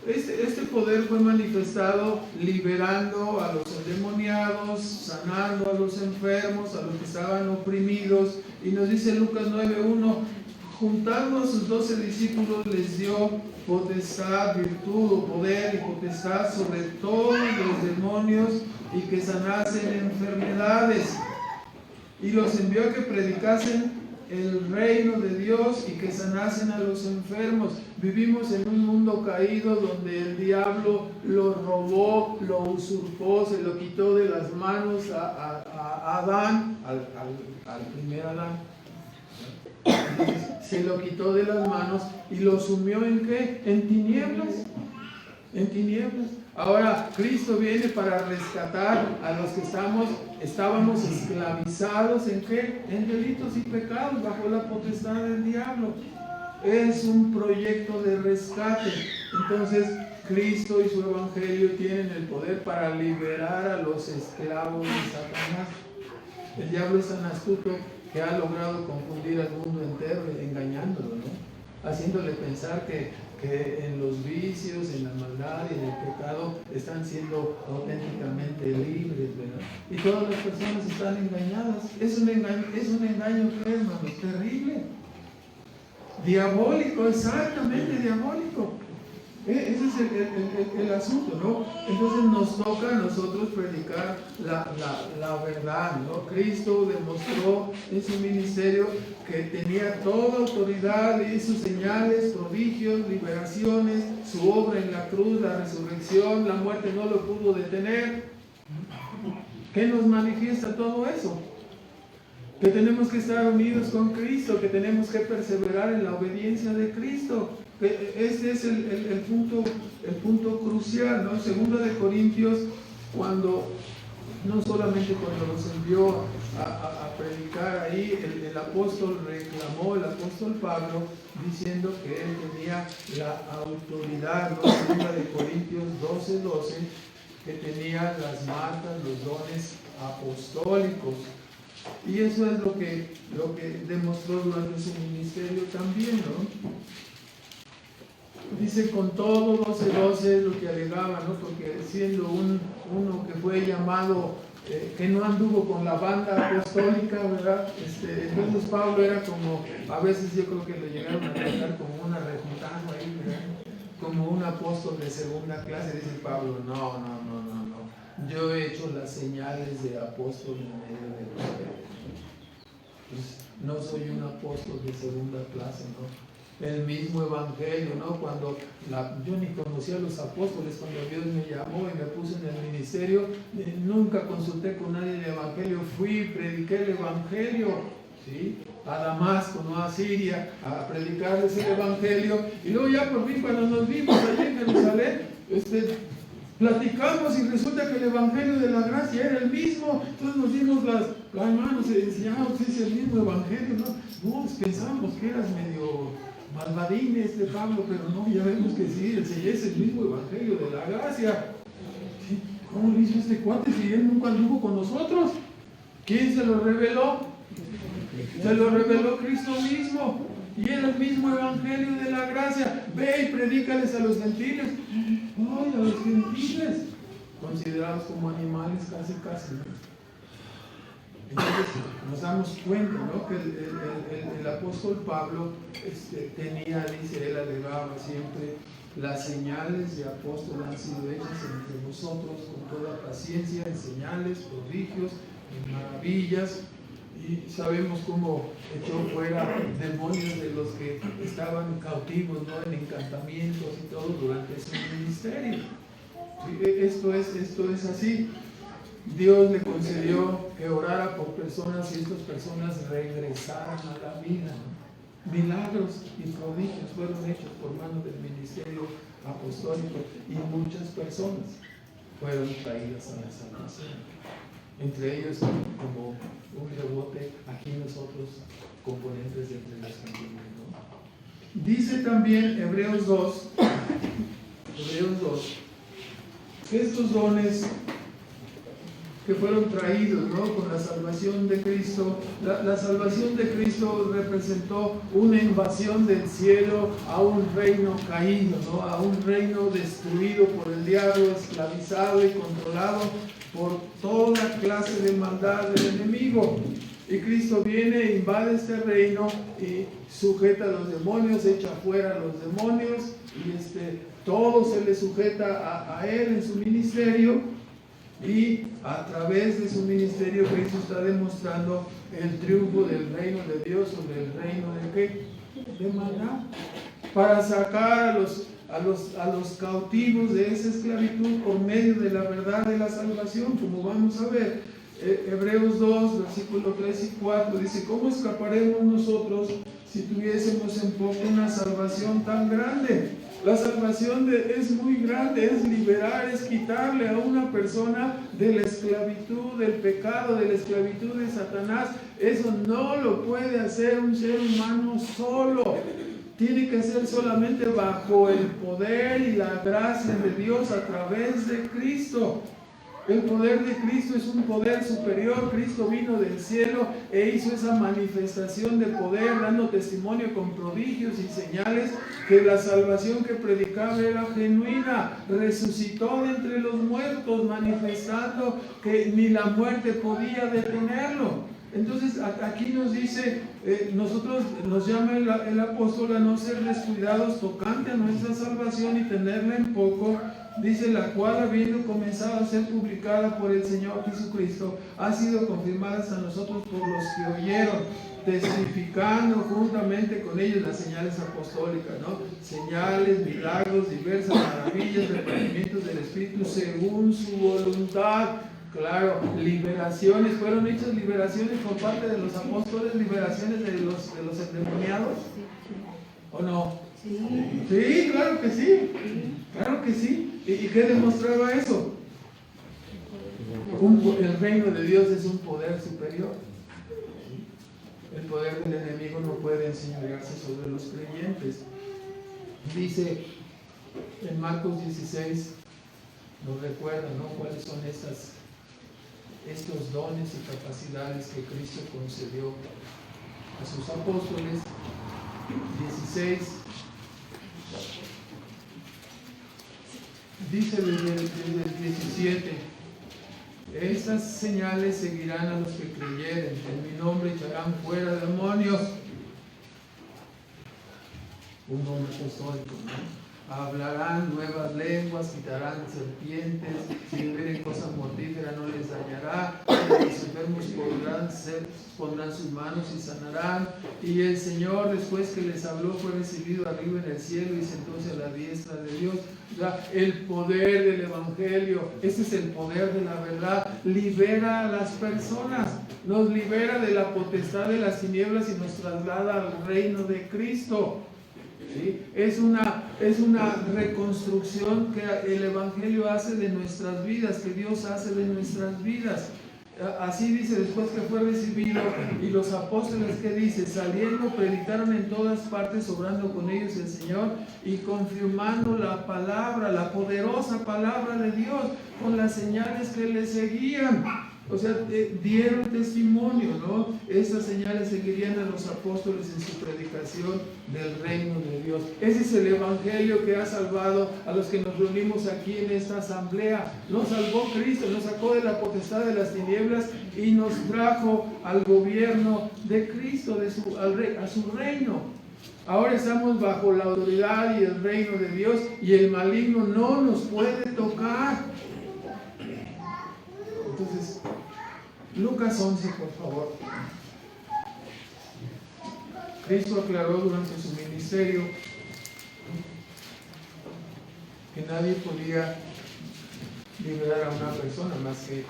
este poder fue manifestado liberando a los endemoniados, sanando a los enfermos, a los que estaban oprimidos. Y nos dice Lucas 9:1, juntando a sus 12 discípulos les dio potestad, virtud o poder y potestad sobre todos los demonios y que sanasen enfermedades. Y los envió a que predicasen el reino de Dios y que sanasen a los enfermos. Vivimos en un mundo caído donde el diablo lo robó, lo usurpó, se lo quitó de las manos a Adán, al primer Adán. Se lo quitó de las manos y lo sumió ¿en qué? En tinieblas. En tinieblas. Ahora Cristo viene para rescatar a los que estábamos esclavizados ¿en qué? En delitos y pecados bajo la potestad del diablo. Es un proyecto de rescate. Entonces Cristo y su evangelio tienen el poder para liberar a los esclavos de Satanás. El diablo es tan astuto que ha logrado confundir al mundo entero engañándolo, ¿no? Haciéndole pensar que en los vicios, en la maldad y en el pecado están siendo auténticamente libres, ¿verdad? Y todas las personas están engañadas. Es un engaño, ¿qué, hermanos? Terrible. Diabólico, exactamente diabólico. Ese es el asunto, ¿no? Entonces nos toca a nosotros predicar la verdad, ¿no? Cristo demostró en su ministerio que tenía toda autoridad, hizo señales, prodigios, liberaciones, su obra en la cruz, la resurrección, la muerte no lo pudo detener. ¿Qué nos manifiesta todo eso? Que tenemos que estar unidos con Cristo, que tenemos que perseverar en la obediencia de Cristo. Este es el punto crucial, ¿no? Segundo de Corintios, no solamente cuando los envió a predicar ahí, el apóstol reclamó, el apóstol Pablo, diciendo que él tenía la autoridad, ¿no? Segunda de Corintios 12:12, que tenía las marcas, los dones apostólicos. Y eso es lo que demostró durante su ministerio también, ¿no? Dice con todo 12:12 es lo que alegaba, ¿no? Porque siendo uno que fue llamado, que no anduvo con la banda apostólica, ¿verdad? Entonces Pablo era como, a veces yo creo que lo llegaron a tratar como una rejuntando ahí, ¿verdad? Como un apóstol de segunda clase. Dice Pablo, no, yo he hecho las señales de apóstol en medio de ustedes. Pues, no soy un apóstol de segunda clase, ¿no? El mismo evangelio, ¿no? Cuando yo ni conocía a los apóstoles, cuando Dios me llamó y me puso en el ministerio, nunca consulté con nadie el evangelio, fui, prediqué el evangelio, ¿sí? A Damasco, no a Siria, a predicarles el evangelio, y luego ya por fin cuando nos vimos allí en Jerusalén, platicamos y resulta que el evangelio de la gracia era el mismo. Entonces nos dimos las manos y enseñamos, es el mismo evangelio, ¿no? Pues pensábamos que eras medio malvadín Pablo, pero no, ya vemos que sí, es el mismo evangelio de la gracia. ¿Sí? ¿Cómo lo hizo este cuate si él nunca anduvo con nosotros? ¿Quién se lo reveló? Se lo reveló Cristo mismo. Y era el mismo evangelio de la gracia. Ve y predícales a los gentiles. ¡Ay, a los gentiles! Considerados como animales casi. Entonces nos damos cuenta, ¿no? Que el apóstol Pablo tenía, dice él, alegaba siempre, las señales de apóstol han sido hechas entre nosotros con toda paciencia, en señales, prodigios, en maravillas. Y sabemos cómo echó fuera demonios de los que estaban cautivos, ¿no? En encantamientos y todo durante su ministerio. Esto es así. Dios le concedió que orara por personas y estas personas regresaran a la vida. Milagros y prodigios fueron hechos por mano del ministerio apostólico y muchas personas fueron traídas a la salvación. Entre ellos, como un rebote, aquí nosotros, componentes de entre los gentiles, ¿no? Dice también Hebreos 2, que estos dones que fueron traídos, ¿no? Con la salvación de Cristo, la salvación de Cristo representó una invasión del cielo a un reino caído, ¿no? A un reino destruido por el diablo, esclavizado y controlado por toda clase de maldad del enemigo. Y Cristo viene e invade este reino y sujeta a los demonios, echa fuera a los demonios y todo se le sujeta a Él en su ministerio. Y a través de su ministerio Cristo está demostrando el triunfo del reino de Dios sobre el reino de ¿qué? De maldad, para sacar a los cautivos de esa esclavitud por medio de la verdad de la salvación, como vamos a ver. Hebreos 2, versículos 3 y 4 dice: ¿cómo escaparemos nosotros si tuviésemos en poco una salvación tan grande? La salvación es muy grande, es liberar, es quitarle a una persona de la esclavitud, del pecado, de la esclavitud de Satanás. Eso no lo puede hacer un ser humano solo. Tiene que ser solamente bajo el poder y la gracia de Dios a través de Cristo. El poder de Cristo es un poder superior. Cristo vino del cielo e hizo esa manifestación de poder, dando testimonio con prodigios y señales que la salvación que predicaba era genuina. Resucitó de entre los muertos, manifestando que ni la muerte podía detenerlo. Entonces aquí nos dice, nosotros nos llama el apóstol a no ser descuidados tocante a nuestra salvación y tenerla en poco. Dice: la cual, habiendo comenzado a ser publicada por el Señor Jesucristo, ha sido confirmada a nosotros por los que oyeron, testificando juntamente con ellos las señales apostólicas, ¿no? Señales, milagros, diversas maravillas, repartimientos del Espíritu según su voluntad. Claro, liberaciones, fueron hechas liberaciones por parte de los apóstoles, liberaciones de los endemoniados, ¿o no? Sí, claro que sí, claro que sí. ¿Y qué demostraba eso? El reino de Dios es un poder superior. El poder del enemigo no puede enseñorearse sobre los creyentes. Dice en Marcos 16, nos recuerda, ¿no?, cuáles son estos dones y capacidades que Cristo concedió a sus apóstoles. 16 dice desde el 17: estas señales seguirán a los que creyeren, en mi nombre echarán fuera demonios. Un nombre apostólico, ¿no? hablarán nuevas lenguas, quitarán serpientes, si bebieren cosa mortífera no les dañará, los enfermos pondrán sus manos y sanarán. Y el Señor, después que les habló, fue recibido arriba en el cielo y sentóse a la diestra de Dios. O sea, el poder del Evangelio, ese es el poder de la verdad, libera a las personas, nos libera de la potestad de las tinieblas y nos traslada al reino de Cristo. ¿Sí? Es una reconstrucción que el Evangelio hace de nuestras vidas, que Dios hace de nuestras vidas. Así dice, después que fue recibido, y los apóstoles, que dice, saliendo predicaron en todas partes, obrando con ellos el Señor y confirmando la palabra, la poderosa palabra de Dios, con las señales que le seguían. O sea, dieron testimonio, ¿no? Estas señales seguirían a los apóstoles en su predicación del reino de Dios. Ese es el Evangelio que ha salvado a los que nos reunimos aquí en esta asamblea. Nos salvó Cristo, nos sacó de la potestad de las tinieblas y nos trajo al gobierno de Cristo, a su reino. Ahora estamos bajo la autoridad y el reino de Dios, y el maligno no nos puede tocar. Entonces, Lucas 11, por favor. Cristo aclaró durante su ministerio que nadie podía liberar a una persona más que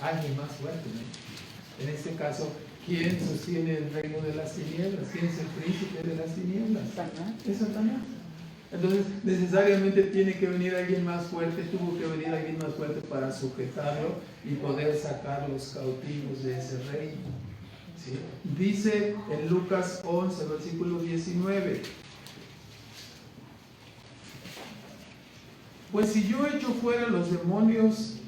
alguien más fuerte, ¿no? En este caso, ¿quién sostiene el reino de las tinieblas? ¿Quién es el príncipe de las tinieblas? Es Satanás. Entonces, necesariamente tiene que venir alguien más fuerte, tuvo que venir alguien más fuerte para sujetarlo y poder sacar los cautivos de ese reino. ¿Sí? Dice en Lucas 11, versículo 19: pues si yo echo fuera los demonios,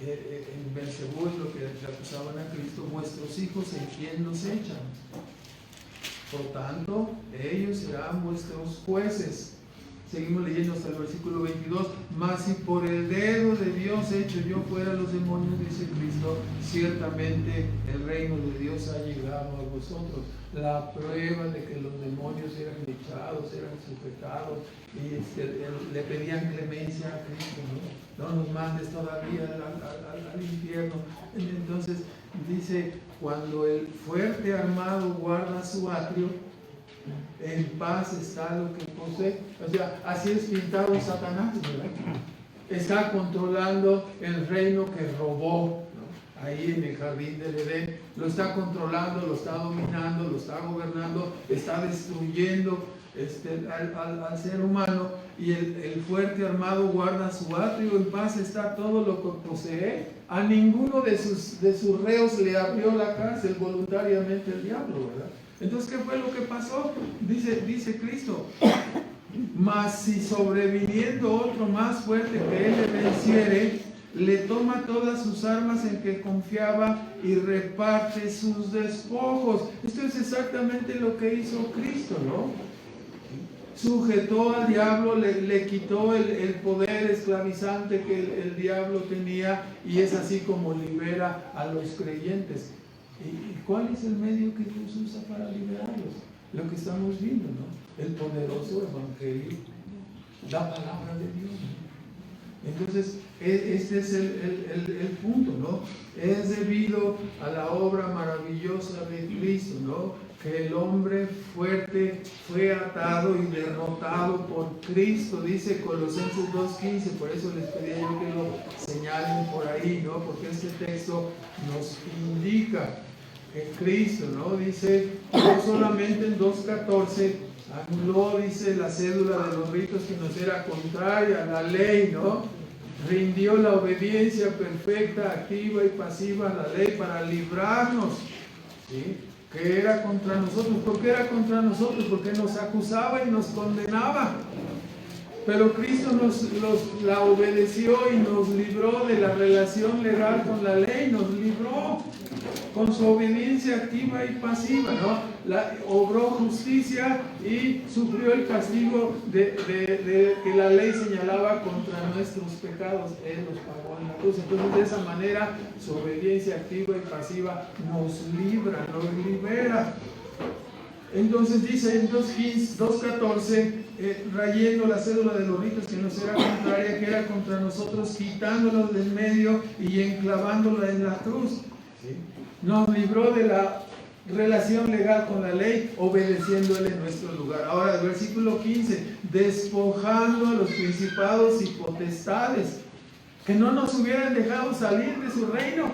en Beelzebú es lo que le acusaban a Cristo, vuestros hijos en quién los echan. Por tanto, ellos serán vuestros jueces. Seguimos leyendo hasta el versículo 22. Mas si por el dedo de Dios echo yo fuera los demonios, dice Cristo, ciertamente el reino de Dios ha llegado a vosotros. La prueba de que los demonios eran echados, eran sujetados, y le pedían clemencia a Cristo, no nos mandes todavía al infierno. Entonces dice, cuando el fuerte armado guarda su atrio, en paz está lo que posee. O sea, así es pintado Satanás, ¿verdad? Está controlando el reino que robó, ¿no? Ahí en el jardín del Edén. Lo está controlando, lo está dominando, lo está gobernando, está destruyendo al ser humano. Y el fuerte armado guarda su atrio, en paz está todo lo que posee. A ninguno de sus reos le abrió la cárcel voluntariamente el diablo, ¿verdad? Entonces, ¿qué fue lo que pasó? Dice Cristo, mas si sobreviniendo otro más fuerte que él le venciere, le toma todas sus armas en que confiaba y reparte sus despojos. Esto es exactamente lo que hizo Cristo, ¿no? Sujetó al diablo, le quitó el poder esclavizante que el diablo tenía, y es así como libera a los creyentes. ¿Y cuál es el medio que Dios usa para liberarlos? Lo que estamos viendo, ¿no? El poderoso evangelio, la palabra de Dios. Entonces, este es el punto, ¿no? Es debido a la obra maravillosa de Cristo, ¿no? Que el hombre fuerte fue atado y derrotado por Cristo, dice Colosenses 2:15. Por eso les pedí yo que lo señalen por ahí, ¿no? Porque este texto nos indica que Cristo, ¿no? Dice, no solamente en 2:14, anuló, dice, la cédula de los ritos que nos era contraria a la ley, ¿no? Rindió la obediencia perfecta, activa y pasiva a la ley para librarnos, ¿sí? Que era contra nosotros. ¿Por qué era contra nosotros? Porque nos acusaba y nos condenaba. Pero Cristo la obedeció y nos libró de la relación legal con la ley, nos libró con su obediencia activa y pasiva, ¿no? Obró justicia y sufrió el castigo que la ley señalaba contra nuestros pecados. Él los pagó en la cruz. Entonces, de esa manera, su obediencia activa y pasiva nos libra, nos libera. Entonces dice en 2:14, rayendo la cédula de los ritos que nos era contraria, que era contra nosotros, quitándolos del medio y enclavándola en la cruz. ¿Sí? Nos libró de la relación legal con la ley, obedeciéndole en nuestro lugar. Ahora, el versículo 15, despojando a los principados y potestades, que no nos hubieran dejado salir de su reino,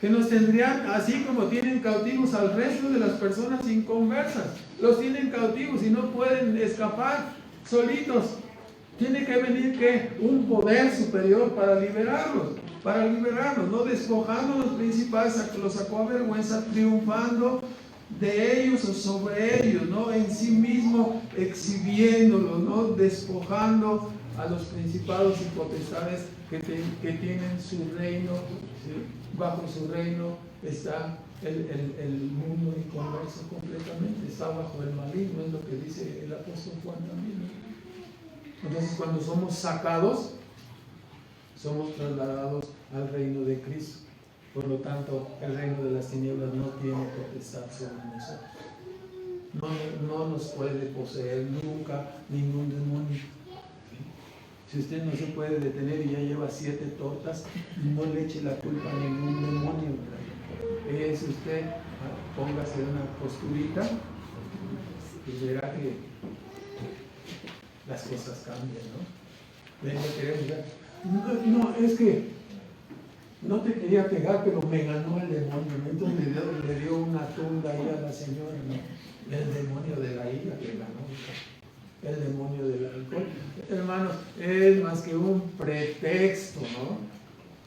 que nos tendrían, así como tienen cautivos al resto de las personas inconversas, los tienen cautivos y no pueden escapar solitos. Tiene que venir, ¿qué? Un poder superior para liberarlos, ¿no? Despojando a los principales, los sacó a vergüenza, triunfando de ellos o sobre ellos, ¿no? En sí mismo exhibiéndolos, ¿no? Despojando a los principados y potestades que tienen su reino, ¿sí? Bajo su reino está el mundo inconverso completamente, está bajo el maligno, es lo que dice el apóstol Juan también, ¿no? Entonces, cuando somos sacados, somos trasladados al reino de Cristo. Por lo tanto, el reino de las tinieblas no tiene potestad sobre nosotros. No nos puede poseer nunca ningún demonio. Si usted no se puede detener y ya lleva 7 tortas, no le eche la culpa a ningún demonio. Es usted, póngase una posturita y verá que las cosas cambian, ¿no? No, es que no te quería pegar, pero me ganó el demonio, ¿no? Entonces le dio una tunda ahí a la señora, ¿no? El demonio de la ira que ganó, ¿no? El demonio del alcohol. Hermanos, es más que un pretexto, ¿no?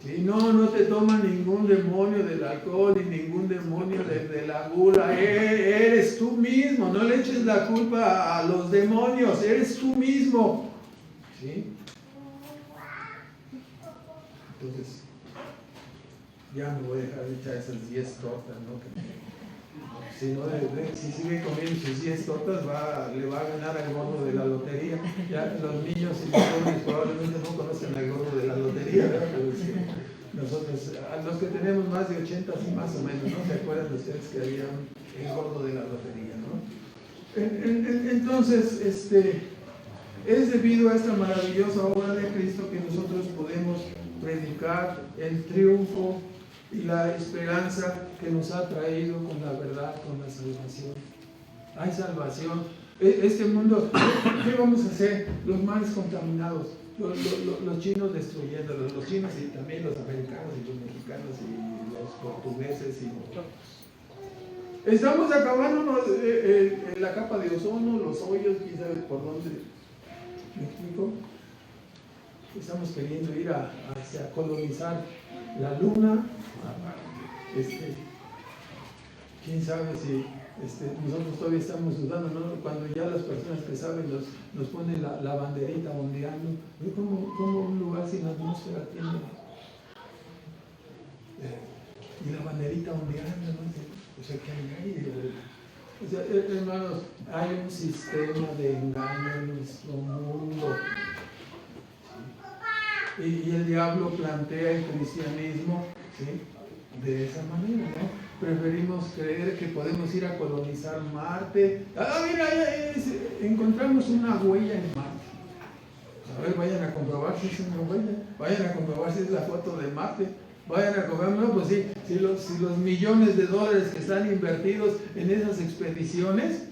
¿Sí? No te toma ningún demonio del alcohol ni ningún demonio de la gula. Eres tú mismo, no le eches la culpa a los demonios, eres tú mismo. ¿Sí? Entonces, ya me voy a dejar de echar esas 10 tortas, ¿no? Si sigue comiendo sus 10 tortas, le va a ganar al gordo de la lotería. Ya los niños y los jóvenes probablemente no conocen al gordo de la lotería, ¿verdad? Pero sí, nosotros, a los que tenemos más de 80 más o menos, ¿no? ¿Se acuerdan de ustedes que había el gordo de la lotería, ¿no? Entonces, es debido a esta maravillosa obra de Cristo que nosotros podemos predicar el triunfo y la esperanza que nos ha traído con la verdad, con la salvación. Hay salvación. Este mundo, ¿qué vamos a hacer? Los mares contaminados, los chinos destruyéndolos, los chinos y también los americanos y los mexicanos y los portugueses. Estamos acabando la capa de ozono, los hoyos, quién sabe por dónde. ¿Me explico? Estamos queriendo ir hacia colonizar la luna. Quién sabe si nosotros todavía estamos dudando, ¿no? Cuando ya las personas que saben nos ponen la banderita ondeando. ¿Cómo un lugar sin atmósfera tiene? Y la banderita ondeando, ¿no? O sea, que hay hermanos, hay un sistema de engaño en nuestro mundo. Y el diablo plantea el cristianismo, ¿sí? De esa manera, ¿no? Preferimos creer que podemos ir a colonizar Marte. Mira, encontramos una huella en Marte. A ver, vayan a comprobar si es una huella. Vayan a comprobar si es la foto de Marte. Vayan a comprobar, no, pues sí, si los millones de dólares que están invertidos en esas expediciones,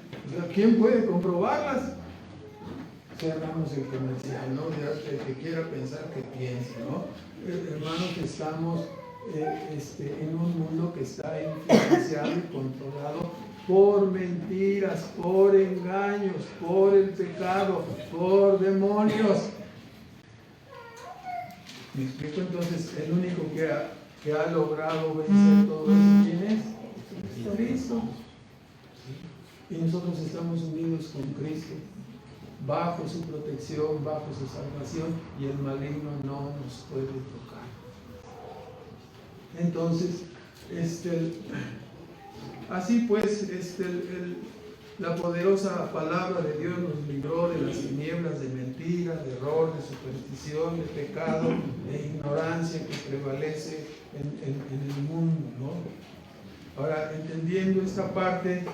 ¿quién puede comprobarlas? Cerramos el comercial, ¿no? El que quiera pensar que piense, ¿no? Hermanos, estamos en un mundo que está influenciado y controlado por mentiras, por engaños, por el pecado, por demonios. ¿Me explico? Entonces, el único que ha logrado vencer todo eso, ¿quién es? Cristo. Y nosotros estamos unidos con Cristo, bajo su protección, bajo su salvación, y el maligno no nos puede tocar. Entonces, así pues, la poderosa palabra de Dios nos libró de las tinieblas, de mentira, de error, de superstición, de pecado, de ignorancia que prevalece en el mundo, ¿no? Ahora, entendiendo esta parte,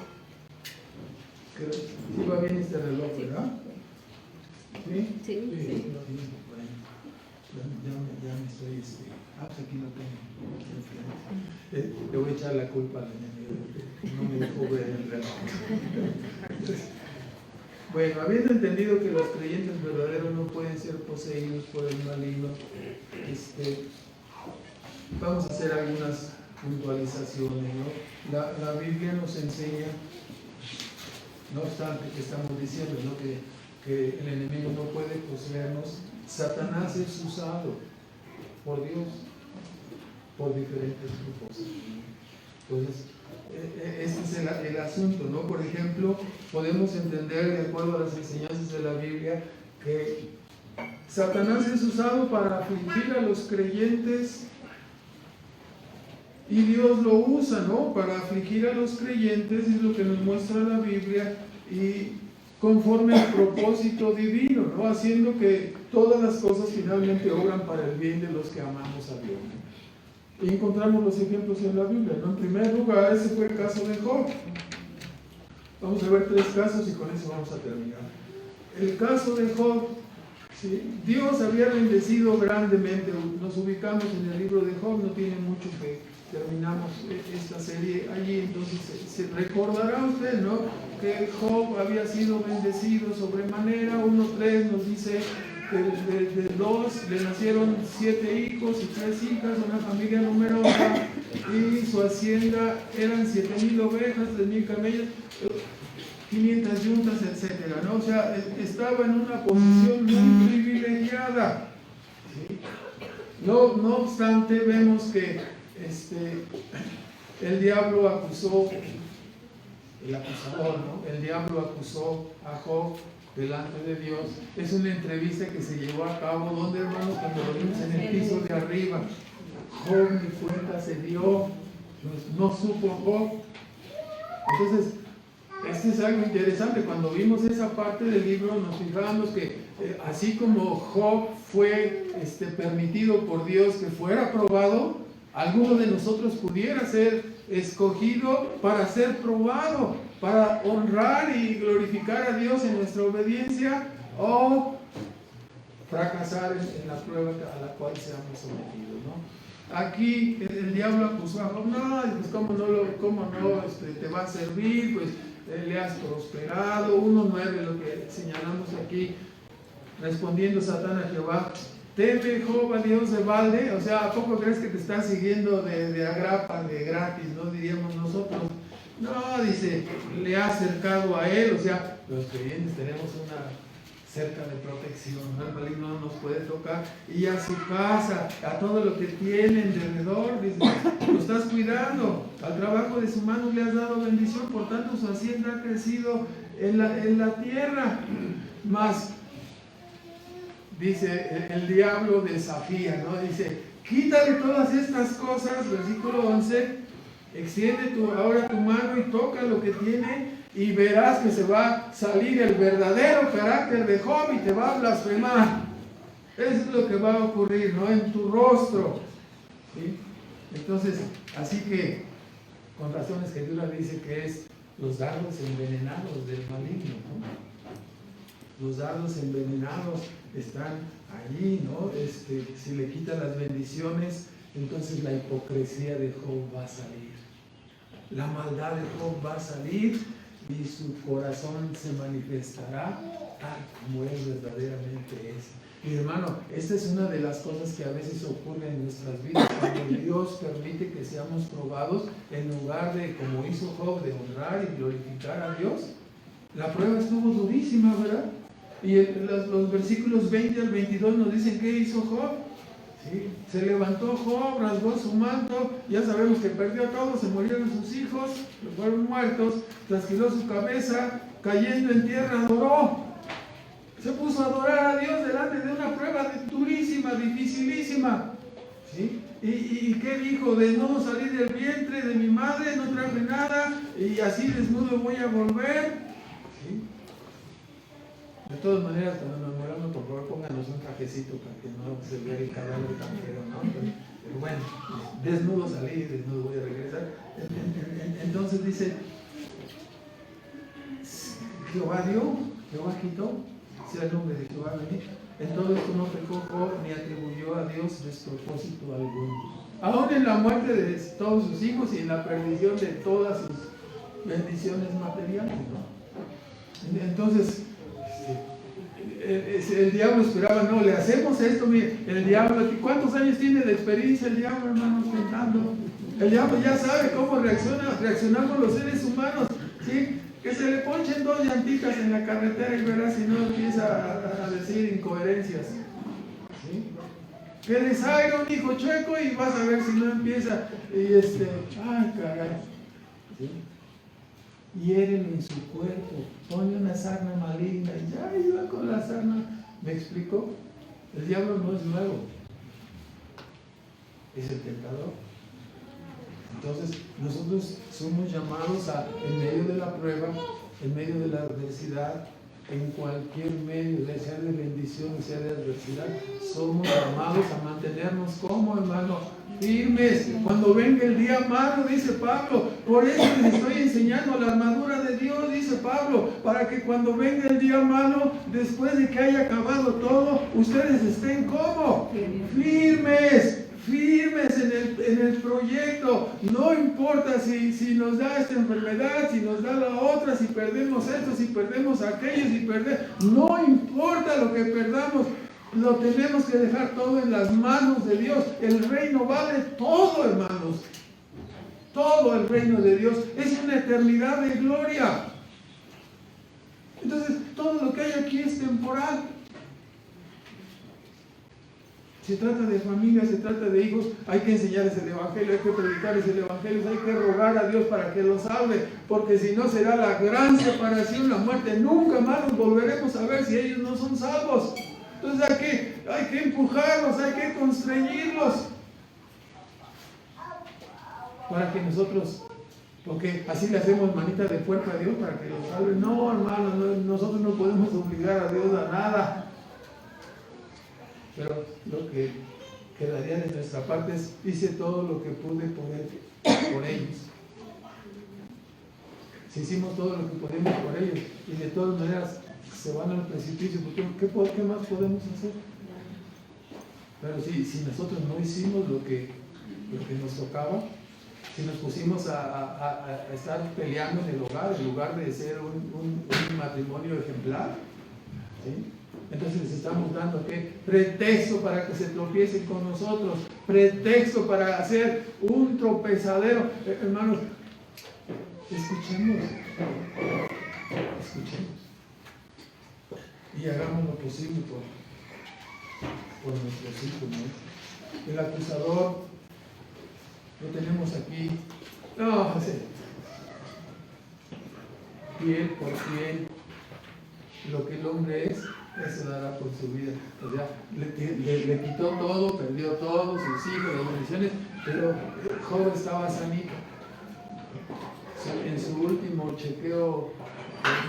Sí va bien este reloj, ¿verdad? ¿Sí? Sí. Sí. Bueno, ya me estoy... pues aquí lo tengo. Le voy a echar la culpa al enemigo, no me dejó ver el reloj. Bueno, habiendo entendido que los creyentes verdaderos no pueden ser poseídos por el maligno, vamos a hacer algunas puntualizaciones, ¿no? La Biblia nos enseña, no obstante que estamos diciendo, ¿no?, que el enemigo no puede poseernos. Satanás es usado por Dios por diferentes propósitos. Entonces, este es el asunto, ¿no? Por ejemplo, podemos entender, de acuerdo a las enseñanzas de la Biblia, que Satanás es usado para afligir a los creyentes y Dios lo usa, ¿no?, para afligir a los creyentes, es lo que nos muestra la Biblia, y conforme al propósito divino, ¿no?, haciendo que todas las cosas finalmente obran para el bien de los que amamos a Dios. Y encontramos los ejemplos en la Biblia, ¿no? En primer lugar, ese fue el caso de Job. Vamos a ver 3 casos y con eso vamos a terminar. El caso de Job, ¿sí? Dios había bendecido grandemente. Nos ubicamos en el libro de Job, no tiene mucho que terminamos esta serie allí. Entonces se recordará usted, ¿no?, que Job había sido bendecido sobremanera. 1:3 nos dice que de 2 le nacieron 7 hijos y 3 hijas, una familia numerosa, y su hacienda eran 7,000 ovejas, 3,000 camellos, 500 yuntas, etcétera, ¿no? O sea, estaba en una posición muy privilegiada, ¿sí? No obstante, vemos que el diablo acusó, el acusador, ¿no? El diablo acusó a Job delante de Dios. Es una entrevista que se llevó a cabo, donde, hermanos, cuando lo vimos en el piso de arriba. Job ni cuenta se dio, no supo Job. Entonces, es algo interesante. Cuando vimos esa parte del libro, nos fijamos que así como Job fue permitido por Dios que fuera probado, alguno de nosotros pudiera ser escogido para ser probado, para honrar y glorificar a Dios en nuestra obediencia, o fracasar en la prueba a la cual seamos sometidos, ¿no? Aquí el diablo acusó a Job, no, pues cómo no te va a servir, pues le has prosperado. 1:9, lo que señalamos aquí, respondiendo Satán a Jehová: ¿teme Job a Dios de balde? O sea, ¿a poco crees que te está siguiendo de agrapa, de gratis, no diríamos nosotros? No, dice, le ha acercado a él. O sea, los creyentes tenemos una cerca de protección, ¿no? El maligno no nos puede tocar. Y a su casa, a todo lo que tienen de alrededor, dice, lo estás cuidando. Al trabajo de su mano le has dado bendición, por tanto su hacienda ha crecido en la tierra. Mas, dice, el diablo desafía, ¿no? Dice, quítale todas estas cosas, versículo 11, extiende ahora tu mano y toca lo que tiene, y verás que se va a salir el verdadero carácter de Job y te va a blasfemar. Eso es lo que va a ocurrir, ¿no?, en tu rostro, ¿sí? Entonces, así que, con razón Escritura dice que es los dardos envenenados del maligno, ¿no? Los dardos envenenados están allí, ¿no? Si le quita las bendiciones, entonces la hipocresía de Job va a salir, la maldad de Job va a salir, y su corazón se manifestará tal como él verdaderamente es. Y hermano, esta es una de las cosas que a veces ocurre en nuestras vidas, cuando Dios permite que seamos probados, en lugar de, como hizo Job, de honrar y glorificar a Dios. La prueba estuvo durísima, ¿verdad? Y los versículos 20 al 22 nos dicen qué hizo Job. ¿Sí? Se levantó Job, rasgó su manto, ya sabemos que perdió todo, se murieron sus hijos, fueron muertos, trasquiló su cabeza, cayendo en tierra adoró. Se puso a adorar a Dios delante de una prueba durísima, dificilísima. ¿Sí? ¿Y qué dijo? De no salir del vientre de mi madre, no traje nada, y así desnudo voy a volver. ¿Sí? De todas maneras, cuando nos moramos, por favor, pónganos un trajecito para que no se vea el cadáver tan feo, ¿no? Pero bueno, desnudo salí, desnudo voy a regresar. Entonces dice, Jehová dio, Jehová quitó, sea el nombre de Jehová bendito. En todo esto no pecó Job ni atribuyó a Dios despropósito alguno. Aún en la muerte de todos sus hijos y en la perdición de todas sus bendiciones materiales, ¿no? Entonces, el diablo esperaba, no, le hacemos esto, mire, el diablo, ¿cuántos años tiene de experiencia el diablo, hermanos, tentando? El diablo ya sabe cómo reaccionamos los seres humanos, ¿sí? Que se le ponchen 2 llantitas en la carretera y verás si no empieza a decir incoherencias, ¿sí? Que le salga un hijo chueco y vas a ver si no empieza, y ay caray, ¿sí? Hieren en su cuerpo, pone una sarna maligna y ya iba con la sarna. ¿Me explico? El diablo no es nuevo, es el tentador. Entonces nosotros somos llamados a, en medio de la prueba, en medio de la adversidad, en cualquier medio, sea de bendición o sea de adversidad, somos llamados a mantenernos como, hermano, firmes. Cuando venga el día malo, dice Pablo, por eso les estoy enseñando la armadura de Dios, dice Pablo, para que cuando venga el día malo, después de que haya acabado todo, ustedes estén como firmes en el proyecto. No importa si nos da esta enfermedad, si nos da la otra, si perdemos esto, si perdemos aquello, no importa lo que perdamos, lo tenemos que dejar todo en las manos de Dios. El reino vale todo, hermanos. Todo el reino de Dios es una eternidad de gloria. Entonces, todo lo que hay aquí es temporal. Se trata de familia, se trata de hijos, hay que enseñarles el evangelio, hay que predicarles el evangelio, hay que rogar a Dios para que los salve, porque si no será la gran separación, la muerte. Nunca más los volveremos a ver si ellos no son salvos. Entonces hay que empujarlos, hay que constreñirlos para que nosotros, porque así le hacemos manita de puerco a Dios para que los salve. No, hermano, nosotros no podemos obligar a Dios a nada. Pero lo que quedaría de nuestra parte es, hice todo lo que pude por ellos. Si hicimos todo lo que podemos por ellos y de todas maneras se van al precipicio, ¿qué más podemos hacer? Pero si nosotros no hicimos lo que nos tocaba, si nos pusimos a estar peleando en el hogar, en lugar de ser un matrimonio ejemplar, ¿sí? Entonces les estamos dando ¿qué? Pretexto para que se tropiecen con nosotros, pretexto para hacer un tropezadero. Hermanos, escuchemos y hagamos lo posible por nuestros hijos, ¿no? El acusador lo tenemos aquí, no, sí. Piel por piel, lo que el hombre es, eso dará por su vida. O sea, le quitó todo, perdió todo, sus hijos, las bendiciones, pero Job estaba sanito. En su último chequeo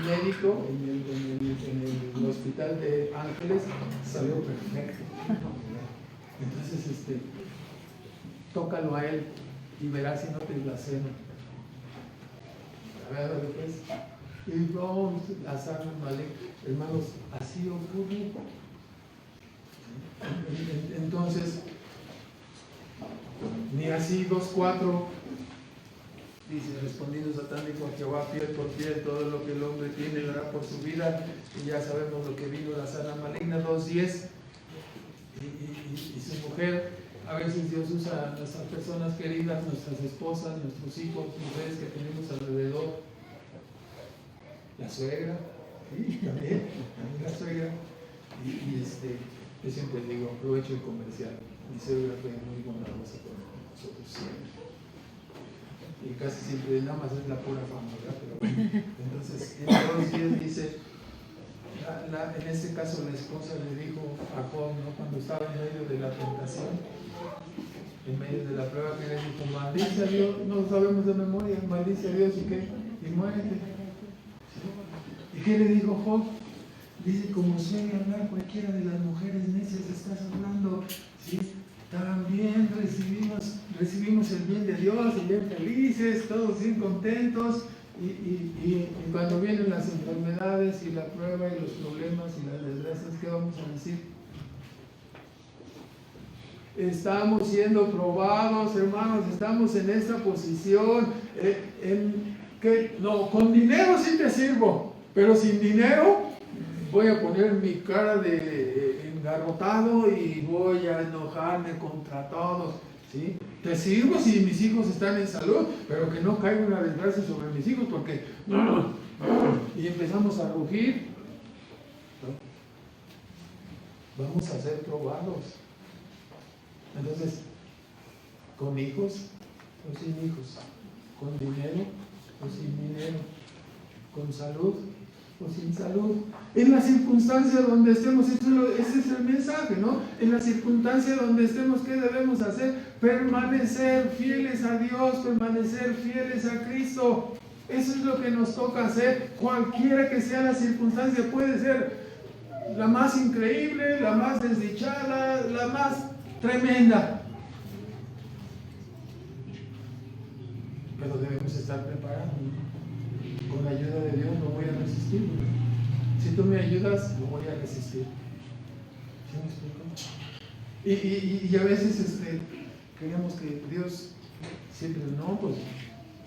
médico, en el hospital de Ángeles, salió perfecto. Entonces, tócalo a él y verás si no te blasfema. A ver, pues. Y vamos a sarna maligna. Hermanos, así ocurre. Entonces, ni así 2:4 dice, respondiendo Satán dijo a Jehová, piel por piel, todo lo que el hombre tiene lo hará por su vida, y ya sabemos lo que vino la sarna maligna. 2:10 y su mujer. A veces Dios usa a nuestras personas queridas, nuestras esposas, nuestros hijos, mujeres que tenemos alrededor. La suegra, sí, también la suegra. Yo siempre digo, aprovecho el comercial. Mi suegra fue muy bondadosa con nosotros siempre. Y casi siempre nada más es la pura fama, ¿verdad? Pero bueno, entonces, en 2:10 dice, en este caso la esposa le dijo a Job, ¿no? Cuando estaba en medio de la tentación, en medio de la prueba, que le dijo, maldice a Dios, no sabemos de memoria, maldice a Dios y qué, y muérete. ¿Y qué le dijo Job? Dice, como suele hablar cualquiera de las mujeres necias, estás hablando, ¿sí? También recibimos el bien de Dios y bien felices, todos bien contentos, Y cuando vienen las enfermedades y la prueba y los problemas y las desgracias, ¿qué vamos a decir? Estamos siendo probados, hermanos, estamos en esta posición, no, con dinero sí te sirvo, pero sin dinero voy a poner mi cara de engarrotado y voy a enojarme contra todos, ¿sí? Te sirvo si mis hijos están en salud, pero que no caiga una desgracia sobre mis hijos, porque y empezamos a rugir. Vamos a ser probados. Entonces, con hijos o sin hijos, con dinero o sin dinero, con salud o sin salud, en la circunstancia donde estemos, ese es el mensaje, ¿no? En la circunstancia donde estemos, ¿qué debemos hacer? Permanecer fieles a Dios, permanecer fieles a Cristo. Eso es lo que nos toca hacer, cualquiera que sea la circunstancia. Puede ser la más increíble, la más desdichada, la más tremenda, pero debemos estar preparados. Con la ayuda de Dios no voy a resistir. Si tú me ayudas, no voy a resistir. ¿Sí me explico? Y a veces creemos que Dios siempre, no, pues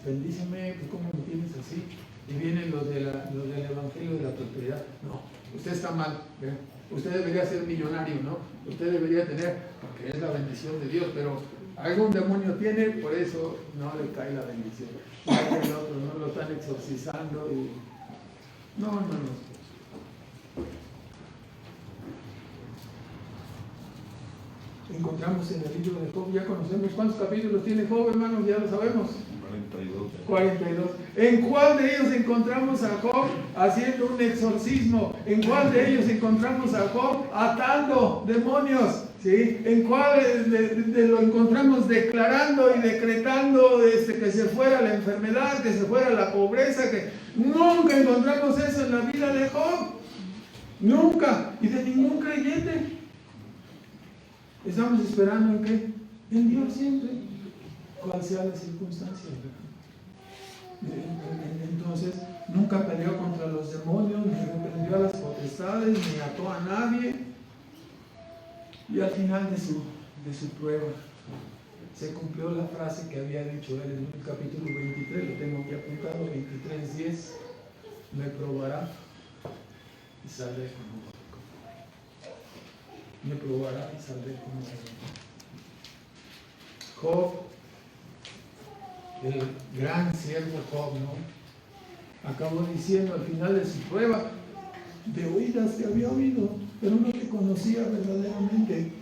bendíceme, pues ¿cómo me tienes así? Y viene lo del evangelio de la prosperidad. No, usted está mal, ¿verdad? Usted debería ser millonario, ¿no? Usted debería tener, porque es la bendición de Dios, pero algún demonio tiene, por eso no le cae la bendición. El otro no lo están exorcizando y... No, hermanos. Encontramos en el libro de Job, ya conocemos cuántos capítulos tiene Job, hermanos, ya lo sabemos. 42. ¿En cuál de ellos encontramos a Job haciendo un exorcismo? ¿En cuál de ellos encontramos a Job atando demonios? ¿Sí? ¿En cuál lo encontramos declarando y decretando que se fuera la enfermedad, que se fuera la pobreza? Que nunca encontramos eso en la vida de Job. Nunca. Y de ningún creyente. Estamos esperando en qué? En Dios siempre. Cual sea la circunstancia. Entonces, nunca peleó contra los demonios, ni reprendió a las potestades, ni ató a nadie. Y al final de su prueba, se cumplió la frase que había dicho él en el capítulo 23, lo tengo aquí apuntado, 23:10, me probará y saldré como rico. Me probará y saldré como rico. Job, el gran siervo Job, ¿no? Acabó diciendo al final de su prueba, de oídas te había oído, pero no te conocía verdaderamente.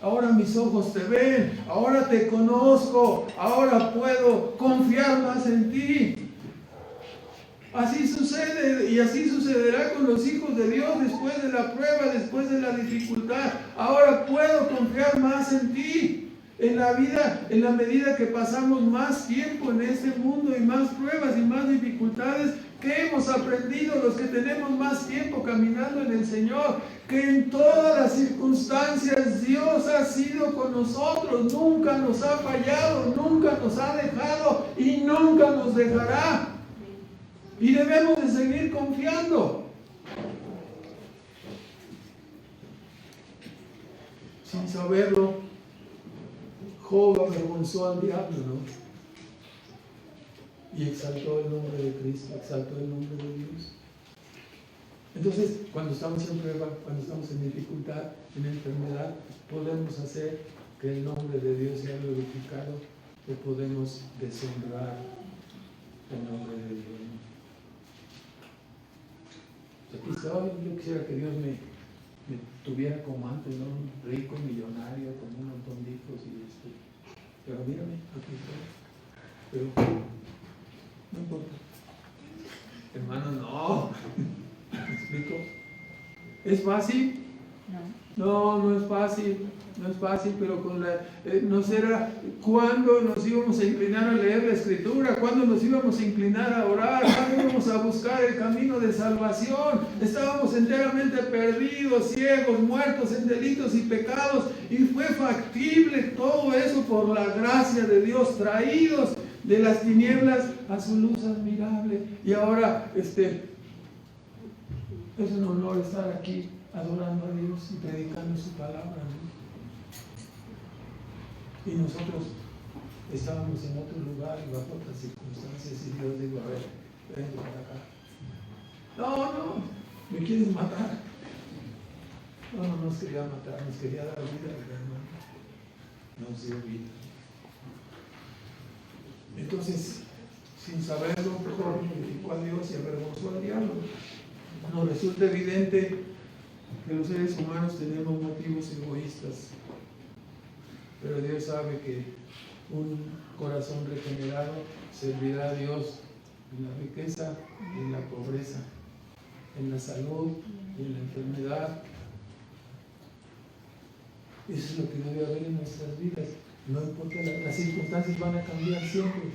Ahora mis ojos te ven, ahora te conozco, ahora puedo confiar más en ti. Así sucede y así sucederá con los hijos de Dios después de la prueba, después de la dificultad. Ahora puedo confiar más en ti. En la vida, en la medida que pasamos más tiempo en este mundo y más pruebas y más dificultades, que hemos aprendido los que tenemos más tiempo caminando en el Señor, que en todas las circunstancias Dios ha sido con nosotros, nunca nos ha fallado, nunca nos ha dejado y nunca nos dejará. Y debemos de seguir confiando. Sin saberlo, Job avergonzó al diablo, ¿no? Y exaltó el nombre de Cristo, exaltó el nombre de Dios. Entonces, cuando estamos en prueba, cuando estamos en dificultad, en enfermedad, podemos hacer que el nombre de Dios sea glorificado, o podemos deshonrar el nombre de Dios. Aquí estoy, yo quisiera que Dios me tuviera como antes, ¿no? Rico, millonario, con un montón de hijos y pero mírame, aquí estoy. Pero no importa. Hermano, no. ¿Me explico? ¿Es fácil? No es fácil. No es fácil, pero no será cuándo nos íbamos a inclinar a leer la Escritura, cuándo nos íbamos a inclinar a orar, cuándo íbamos a buscar el camino de salvación. Estábamos enteramente perdidos, ciegos, muertos en delitos y pecados, y fue factible todo eso por la gracia de Dios, traídos de las tinieblas a su luz admirable. Y ahora, es un honor estar aquí adorando a Dios y predicando su palabra, ¿no? Y nosotros estábamos en otro lugar y bajo otras circunstancias, y Dios dijo: a ver, ven para acá. No, me quieres matar. No nos quería matar, nos quería dar vida, hermano. Nos dio vida. Entonces, sin saberlo, glorificó a Dios y avergonzó al diablo. Nos resulta evidente que los seres humanos tenemos motivos egoístas, pero Dios sabe que un corazón regenerado servirá a Dios en la riqueza y en la pobreza, en la salud y en la enfermedad. Eso es lo que debe haber en nuestras vidas. No importa, las circunstancias van a cambiar siempre.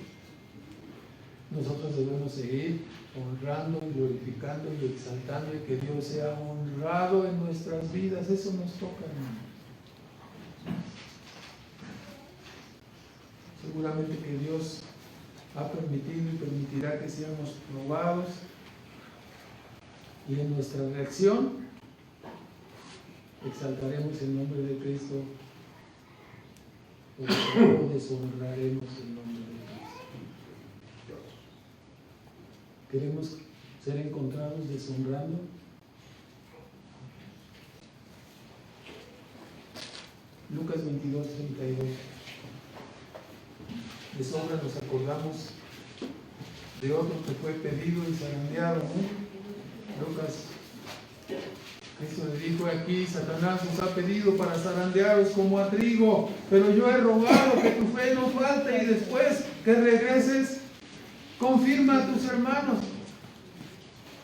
Nosotros debemos seguir honrando, glorificando y exaltando, y que Dios sea honrado en nuestras vidas. Eso nos toca, hermano. Seguramente que Dios ha permitido y permitirá que seamos probados, y en nuestra reacción exaltaremos el nombre de Cristo, o deshonraremos el nombre de Cristo. ¿Queremos ser encontrados deshonrando? Lucas 22:32. De sobra nos acordamos de otro que fue pedido y zarandeado, ¿no? Lucas, Cristo le dijo aquí: Satanás os ha pedido para zarandearos como a trigo, pero yo he rogado que tu fe no falte, y después que regreses, confirma a tus hermanos.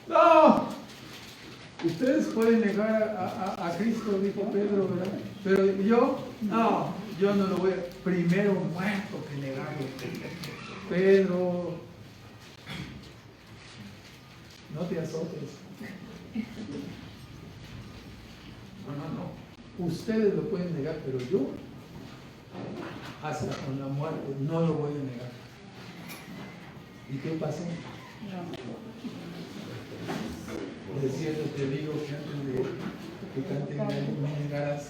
No, ustedes pueden negar a Cristo, dijo Pedro, ¿verdad? Pero yo no lo voy a, primero muerto que negarlo. Pedro, no te azotes. No. Ustedes lo pueden negar, pero yo, hasta con la muerte, no lo voy a negar. ¿Y qué pasó? De cierto te digo que antes de que canten me negarás.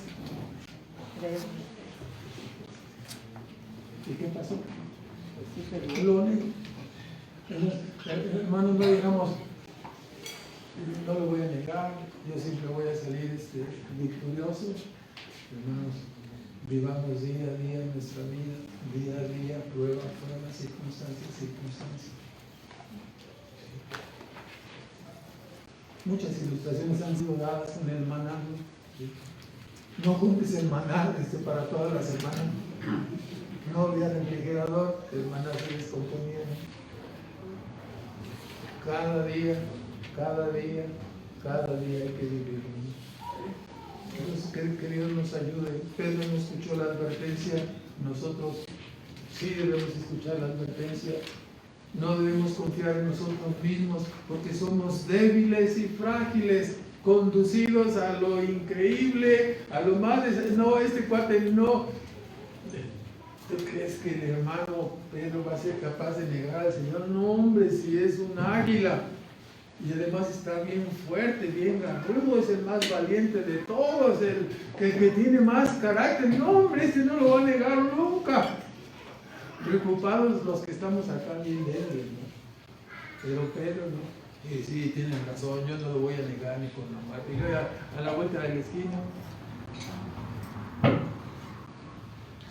¿Y qué pasó? Lo negó. Hermanos, no digamos: no lo voy a negar, yo siempre voy a salir victorioso. Hermanos, vivamos día a día en nuestra vida, día a día, prueba, circunstancias. Muchas ilustraciones han sido dadas con el maná. No juntes el maná para todas las semanas. No olvidar el refrigerador, el maná se descomponía. Cada día hay que vivir. Entonces, que Dios nos ayude. Pedro no escuchó la advertencia, nosotros sí debemos escuchar la advertencia. No debemos confiar en nosotros mismos, porque somos débiles y frágiles, conducidos a lo increíble, a lo más... No, este cuate no. ¿Tú crees que el hermano Pedro va a ser capaz de negar al Señor? No, hombre, si es un águila. Y además está bien fuerte, bien garrudo, es el más valiente de todos, el que tiene más carácter. No, hombre, este no lo va a negar nunca. Preocupados los que estamos acá bien débiles, ¿no? Pero Pedro no. Y sí, tienen razón, yo no lo voy a negar ni con la muerte. Y yo a la vuelta de la esquina.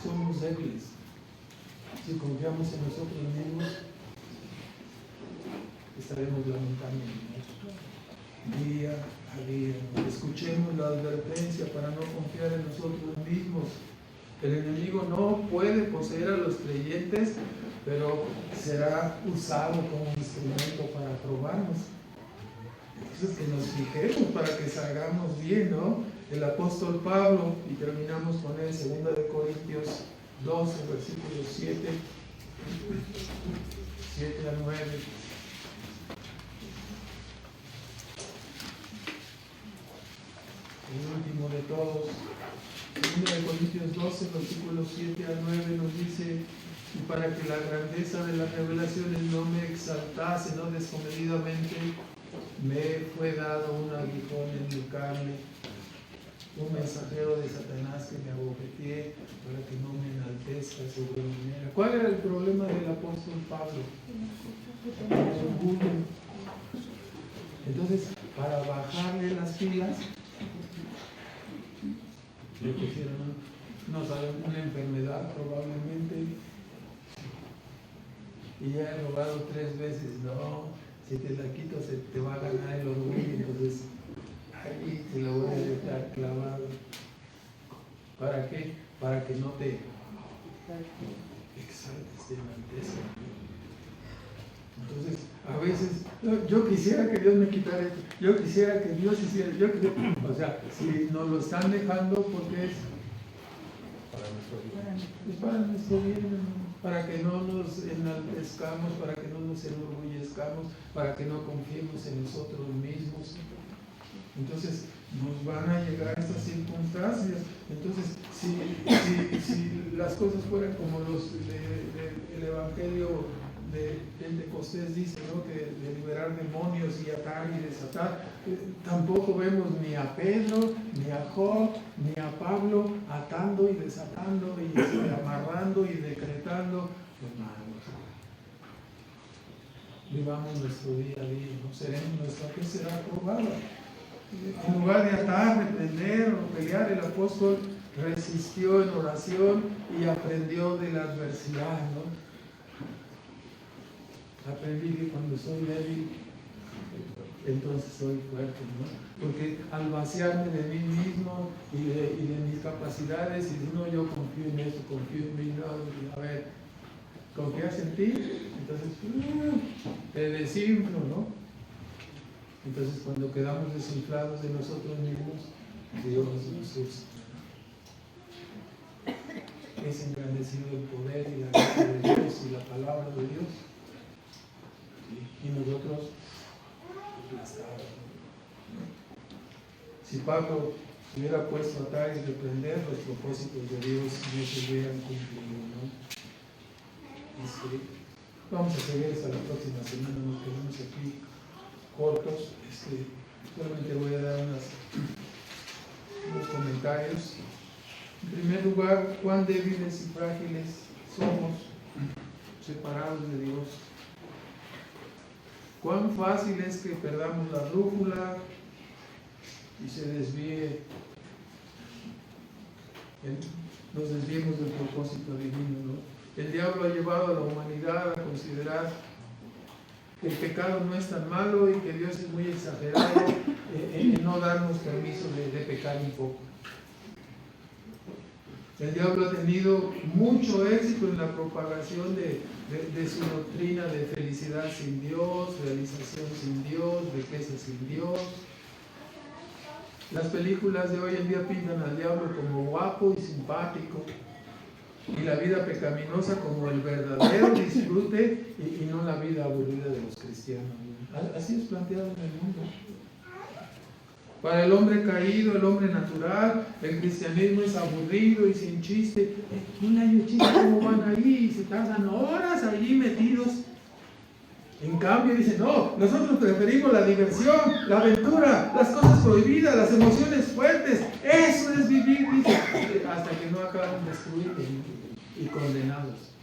Somos débiles. Si confiamos en nosotros mismos, estaremos lamentando día a día. Escuchemos la advertencia para no confiar en nosotros mismos. El enemigo no puede poseer a los creyentes, pero será usado como instrumento para probarnos. Entonces, que nos fijemos para que salgamos bien, ¿no? El apóstol Pablo, y terminamos con él, 2 de Corintios 12, versículos 7 al 9. El último de todos, 2 de Corintios 12, versículos 7 al 9, nos dice: y para que la grandeza de las revelaciones no me exaltase, no descomedidamente, me fue dado un aguijón en mi carne, un mensajero de Satanás que me abofetee para que no me enaltezca sobremanera. ¿Cuál era el problema del apóstol Pablo? El orgullo. Entonces, para bajarle las pilas, le pusieron, no saben, una enfermedad probablemente, y ya he robado 3 veces. No, si te la quito se te va a ganar el orgullo, entonces ahí te lo voy a dejar clavado. ¿Para qué? Para que no te exaltes, te enaltezcas. Entonces, a veces, yo quisiera que Dios me quitara esto, yo quisiera que Dios hiciera, o sea, si nos lo están dejando, porque es para nuestro bien, para que no nos enaltezcamos, para que no nos enorgullezcamos, para que no confiemos en nosotros mismos. Entonces, nos van a llegar estas circunstancias. Entonces, si las cosas fueran como el Evangelio de Pentecostés dice, ¿no?, que de liberar demonios y atar y desatar, tampoco vemos ni a Pedro, ni a Job, ni a Pablo atando y desatando y amarrando y decretando. Hermanos, vivamos nuestro día a día, ¿no? Seremos nuestra fe será probada. En lugar de atar, reprender o pelear, el apóstol resistió en oración y aprendió de la adversidad, ¿no? Aprendí que cuando soy débil, entonces soy fuerte, ¿no? Porque al vaciarme de mí mismo y de mis capacidades, y no, yo confío en esto, confío en mí, no, a ver, ¿confías en ti? Entonces, te desinflo, ¿no? Entonces, cuando quedamos desinflados de nosotros mismos, Dios nos usa. Es engrandecido el poder y la gracia de Dios y la palabra de Dios. Y nosotros aplastados. Si Pablo se hubiera puesto a atar y reprender, los propósitos de Dios no se hubieran cumplido, ¿no? Vamos a seguir hasta la próxima semana, nos quedamos aquí cortos. Solamente voy a dar unos comentarios. En primer lugar, cuán débiles y frágiles somos, separados de Dios. Cuán fácil es que perdamos la brújula y se desvíe, nos desviemos del propósito divino, ¿no? El diablo ha llevado a la humanidad a considerar que el pecado no es tan malo y que Dios es muy exagerado en no darnos permiso de pecar un poco. El diablo ha tenido mucho éxito en la propagación de su doctrina de felicidad sin Dios, realización sin Dios, riqueza sin Dios. Las películas de hoy en día pintan al diablo como guapo y simpático, y la vida pecaminosa como el verdadero disfrute y no la vida aburrida de los cristianos. Así es planteado en el mundo. Para el hombre caído, el hombre natural, el cristianismo es aburrido y sin chiste. Un año chiste, ¿cómo van ahí? Y se tardan horas allí metidos. En cambio dicen, no, nosotros preferimos la diversión, la aventura, las cosas prohibidas, las emociones fuertes. Eso es vivir, dice, hasta que no acaban destruidos y condenados.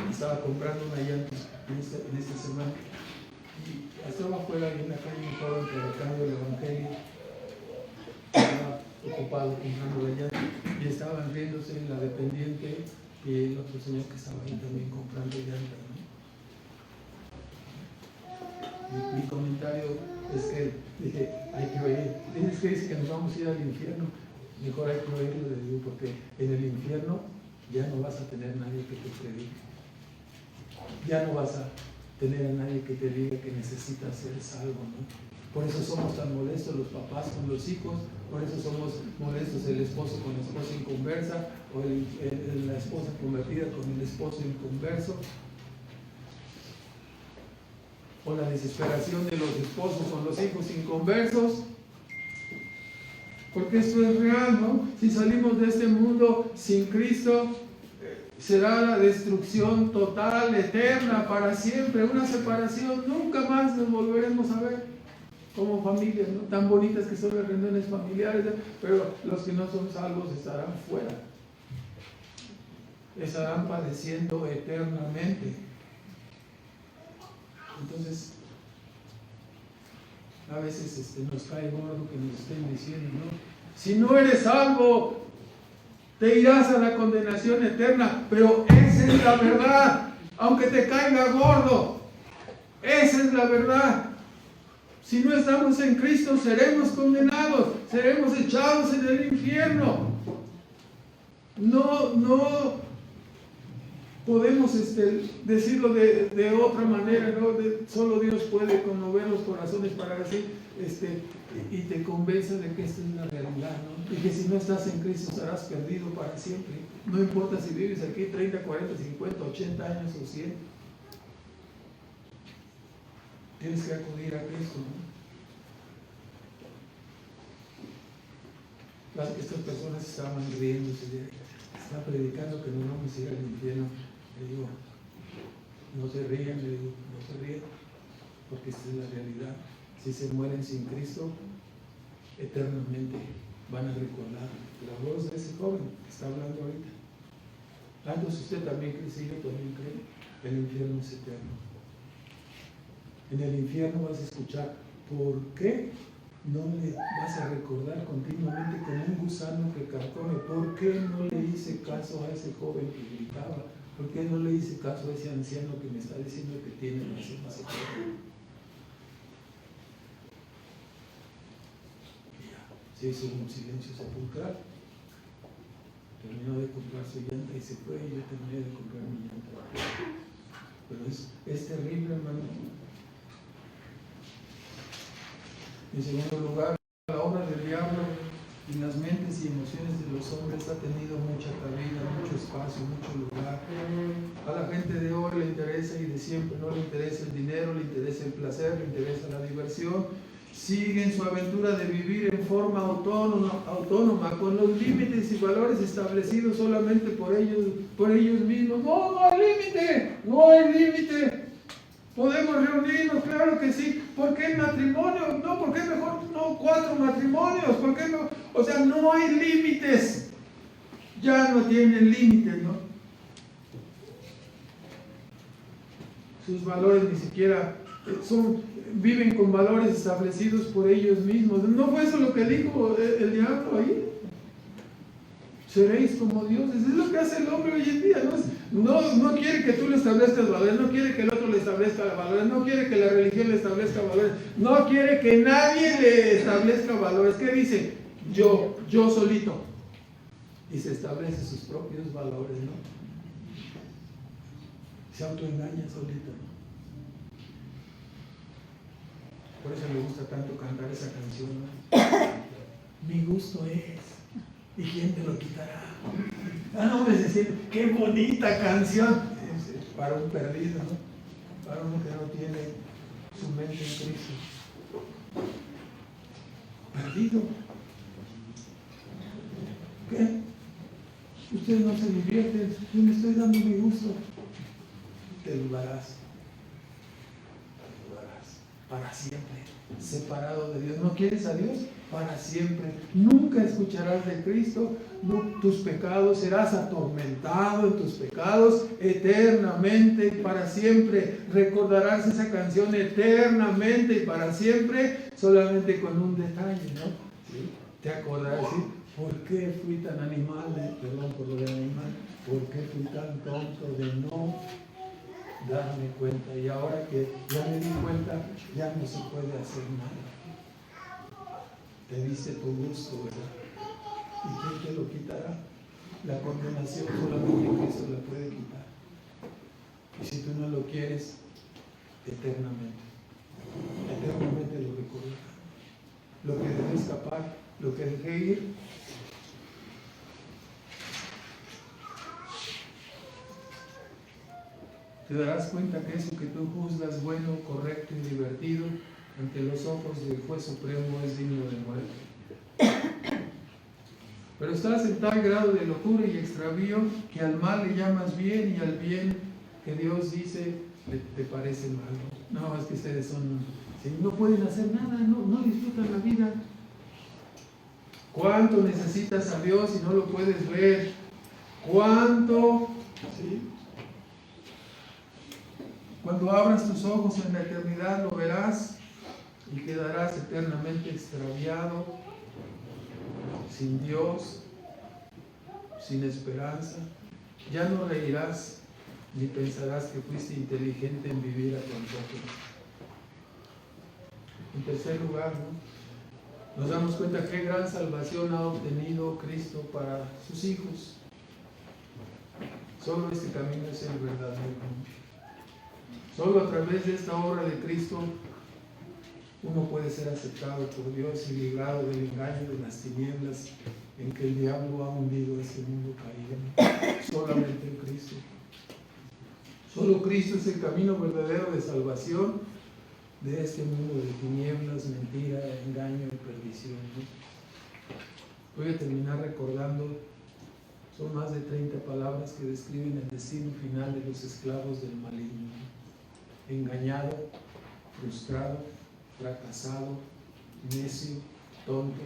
Estaba comprando una llanta en esta semana. Y estaba afuera en la calle, un joven predicando el Evangelio, estaba ocupado comprando la llanta, y estaban riéndose en la dependiente y el otro señor que estaba ahí también comprando llanta, ¿no? Mi comentario es que dije, hay que oír. Tienes que decir que nos vamos a ir al infierno, mejor hay que oírlo de Dios, porque en el infierno ya no vas a tener nadie que te predique, ya no vas a tener a nadie que te diga que necesitas ser salvo, ¿no? Por eso somos tan molestos los papás con los hijos, por eso somos molestos el esposo con la esposa inconversa, o la esposa convertida con el esposo inconverso, o la desesperación de los esposos con los hijos inconversos. Porque esto es real, ¿no? Si salimos de este mundo sin Cristo, será la destrucción total, eterna, para siempre, una separación. Nunca más nos volveremos a ver como familias, ¿no? Tan bonitas que son las reuniones familiares, ¿no? Pero los que no son salvos estarán fuera. Estarán padeciendo eternamente. Entonces, a veces nos cae gordo que nos estén diciendo, ¿no? Si no eres salvo, te irás a la condenación eterna. Pero esa es la verdad, aunque te caiga gordo. Esa es la verdad. Si no estamos en Cristo, seremos condenados, seremos echados en el infierno. No podemos decirlo de otra manera, ¿no? Solo Dios puede conmover los corazones para decir y te convenza de que esta es la realidad, ¿no? Y que si no estás en Cristo estarás perdido para siempre. No importa si vives aquí 30, 40, 50, 80 años o 100. Tienes que acudir a Cristo, ¿no? Estas personas estaban riéndose de él. Está predicando que no vamos a ir al infierno. Le digo, no se rían, le digo, no se rían, porque esta es la realidad. Si se mueren sin Cristo, eternamente van a recordar la voz de ese joven que está hablando ahorita. Entonces usted también cree, sí, yo también creo, el infierno es eterno. En el infierno vas a escuchar, ¿por qué no le vas a recordar continuamente como un gusano que carcome? ¿Por qué no le hice caso a ese joven que gritaba? ¿Por qué no le hice caso a ese anciano que me está diciendo que tiene más eterno? Se hizo un silencio sepulcral. Terminó de comprar su llanta y se fue, y yo terminé de comprar mi llanta. Pero es terrible, hermano. En segundo lugar, la obra del diablo en las mentes y emociones de los hombres ha tenido mucha cabida, mucho espacio, mucho lugar. A la gente de hoy le interesa, y de siempre, no le interesa el dinero, le interesa el placer, le interesa la diversión. Siguen su aventura de vivir en forma autónoma, con los límites y valores establecidos solamente por ellos mismos. No hay límite, no hay límite. Podemos reunirnos, claro que sí. ¿Por qué matrimonio? No, ¿por qué mejor no 4 matrimonios? ¿Por qué no? O sea, no hay límites. Ya no tienen límites, ¿no? Sus valores ni siquiera viven con valores establecidos por ellos mismos. ¿No fue eso lo que dijo el diablo ahí? Seréis como dioses. Es lo que hace el hombre hoy en día. No quiere que tú le establezcas valores, no quiere que el otro le establezca valores, no quiere que la religión le establezca valores, no quiere que nadie le establezca valores. ¿Qué dice? Yo solito. Y se establece sus propios valores, ¿no? Se autoengaña solito, ¿no? Por eso me gusta tanto cantar esa canción, ¿no? Mi gusto es, ¿y quién te lo quitará? No me decir, qué bonita canción. Para un perdido, ¿no? Para uno que no tiene su mente en Cristo. Perdido. ¿Qué? Ustedes no se divierten, yo me estoy dando mi gusto. Te dudarás. Para siempre, separado de Dios. ¿No quieres a Dios? Para siempre. Nunca escucharás de Cristo. Tus pecados, serás atormentado en tus pecados eternamente y para siempre. Recordarás esa canción eternamente y para siempre, solamente con un detalle, ¿no? ¿Sí? Te acordarás, ¿sí? ¿Por qué fui tan animal? Perdón por lo de animal. ¿Por qué fui tan tonto de no darme cuenta? Y ahora que ya me di cuenta, ya no se puede hacer nada. Te diste tu gusto, ¿verdad? ¿Y quién te lo quitará? La condenación solamente Cristo la puede quitar. Y si tú no lo quieres, eternamente lo recordará. Lo que debe escapar, lo que deje ir, te darás cuenta que eso que tú juzgas bueno, correcto y divertido ante los ojos del juez supremo es digno de muerte. Pero estás en tal grado de locura y extravío que al mal le llamas bien y al bien que Dios dice te parece malo. No, es que ustedes son, si no pueden hacer nada, no disfrutan la vida. ¿Cuánto necesitas a Dios y no lo puedes ver? ¿Cuánto? ¿Sí? Cuando abras tus ojos en la eternidad lo verás y quedarás eternamente extraviado, sin Dios, sin esperanza. Ya no reirás ni pensarás que fuiste inteligente en vivir a tu antojo. En tercer lugar, nos damos cuenta qué gran salvación ha obtenido Cristo para sus hijos. Solo este camino es el verdadero. Solo a través de esta obra de Cristo uno puede ser aceptado por Dios y librado del engaño de las tinieblas en que el diablo ha hundido a este mundo caído. Solamente en Cristo. Solo Cristo es el camino verdadero de salvación de este mundo de tinieblas, mentira, engaño y perdición. Voy a terminar recordando, son más de 30 palabras que describen el destino final de los esclavos del maligno. Engañado, frustrado, fracasado, necio, tonto,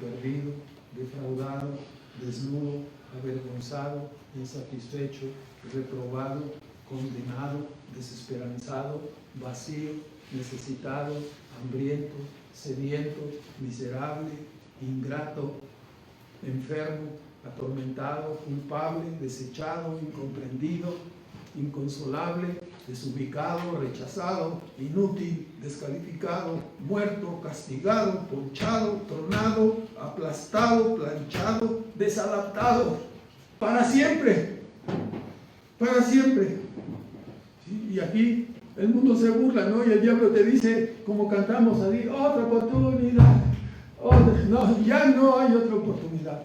perdido, defraudado, desnudo, avergonzado, insatisfecho, reprobado, condenado, desesperanzado, vacío, necesitado, hambriento, sediento, miserable, ingrato, enfermo, atormentado, culpable, desechado, incomprendido, inconsolable, desubicado, rechazado, inútil, descalificado, muerto, castigado, ponchado, tronado, aplastado, planchado, desadaptado, para siempre, para siempre. ¿Sí? Y aquí el mundo se burla, ¿no? Y el diablo te dice, como cantamos ahí, otra oportunidad, otra. No, ya no hay otra oportunidad.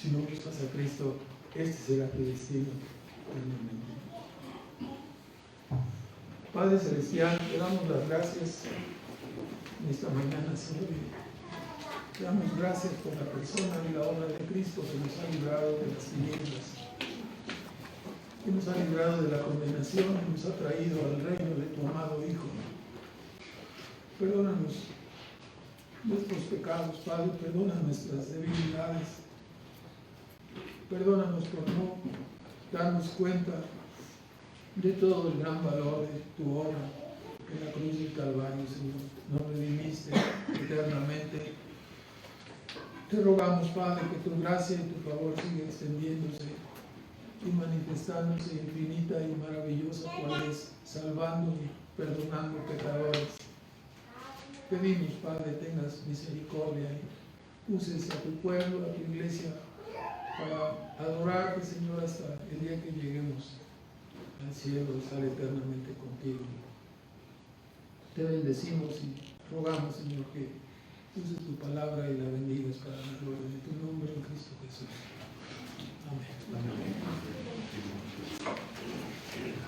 Si no buscas a Cristo, este será tu destino eternamente. Padre Celestial, te damos las gracias en esta mañana, Señor. Te damos gracias por la persona y la obra de Cristo que nos ha librado de las tinieblas, que nos ha librado de la condenación y nos ha traído al reino de tu amado Hijo. Perdónanos nuestros pecados, Padre, perdona nuestras debilidades. Perdónanos por no darnos cuenta de todo el gran valor de tu obra en la cruz del Calvario, Señor. Nos redimiste eternamente. Te rogamos, Padre, que tu gracia y tu favor siga extendiéndose y manifestándose infinita y maravillosa cual es, salvando y perdonando pecadores. Pedimos, Padre, tengas misericordia y uses a tu pueblo, a tu iglesia, para adorarte, Señor, hasta el día que lleguemos al cielo y estar eternamente contigo. Te bendecimos y rogamos, Señor, que uses tu palabra y la bendigas para la gloria de tu nombre en Cristo Jesús. Amén. Amén.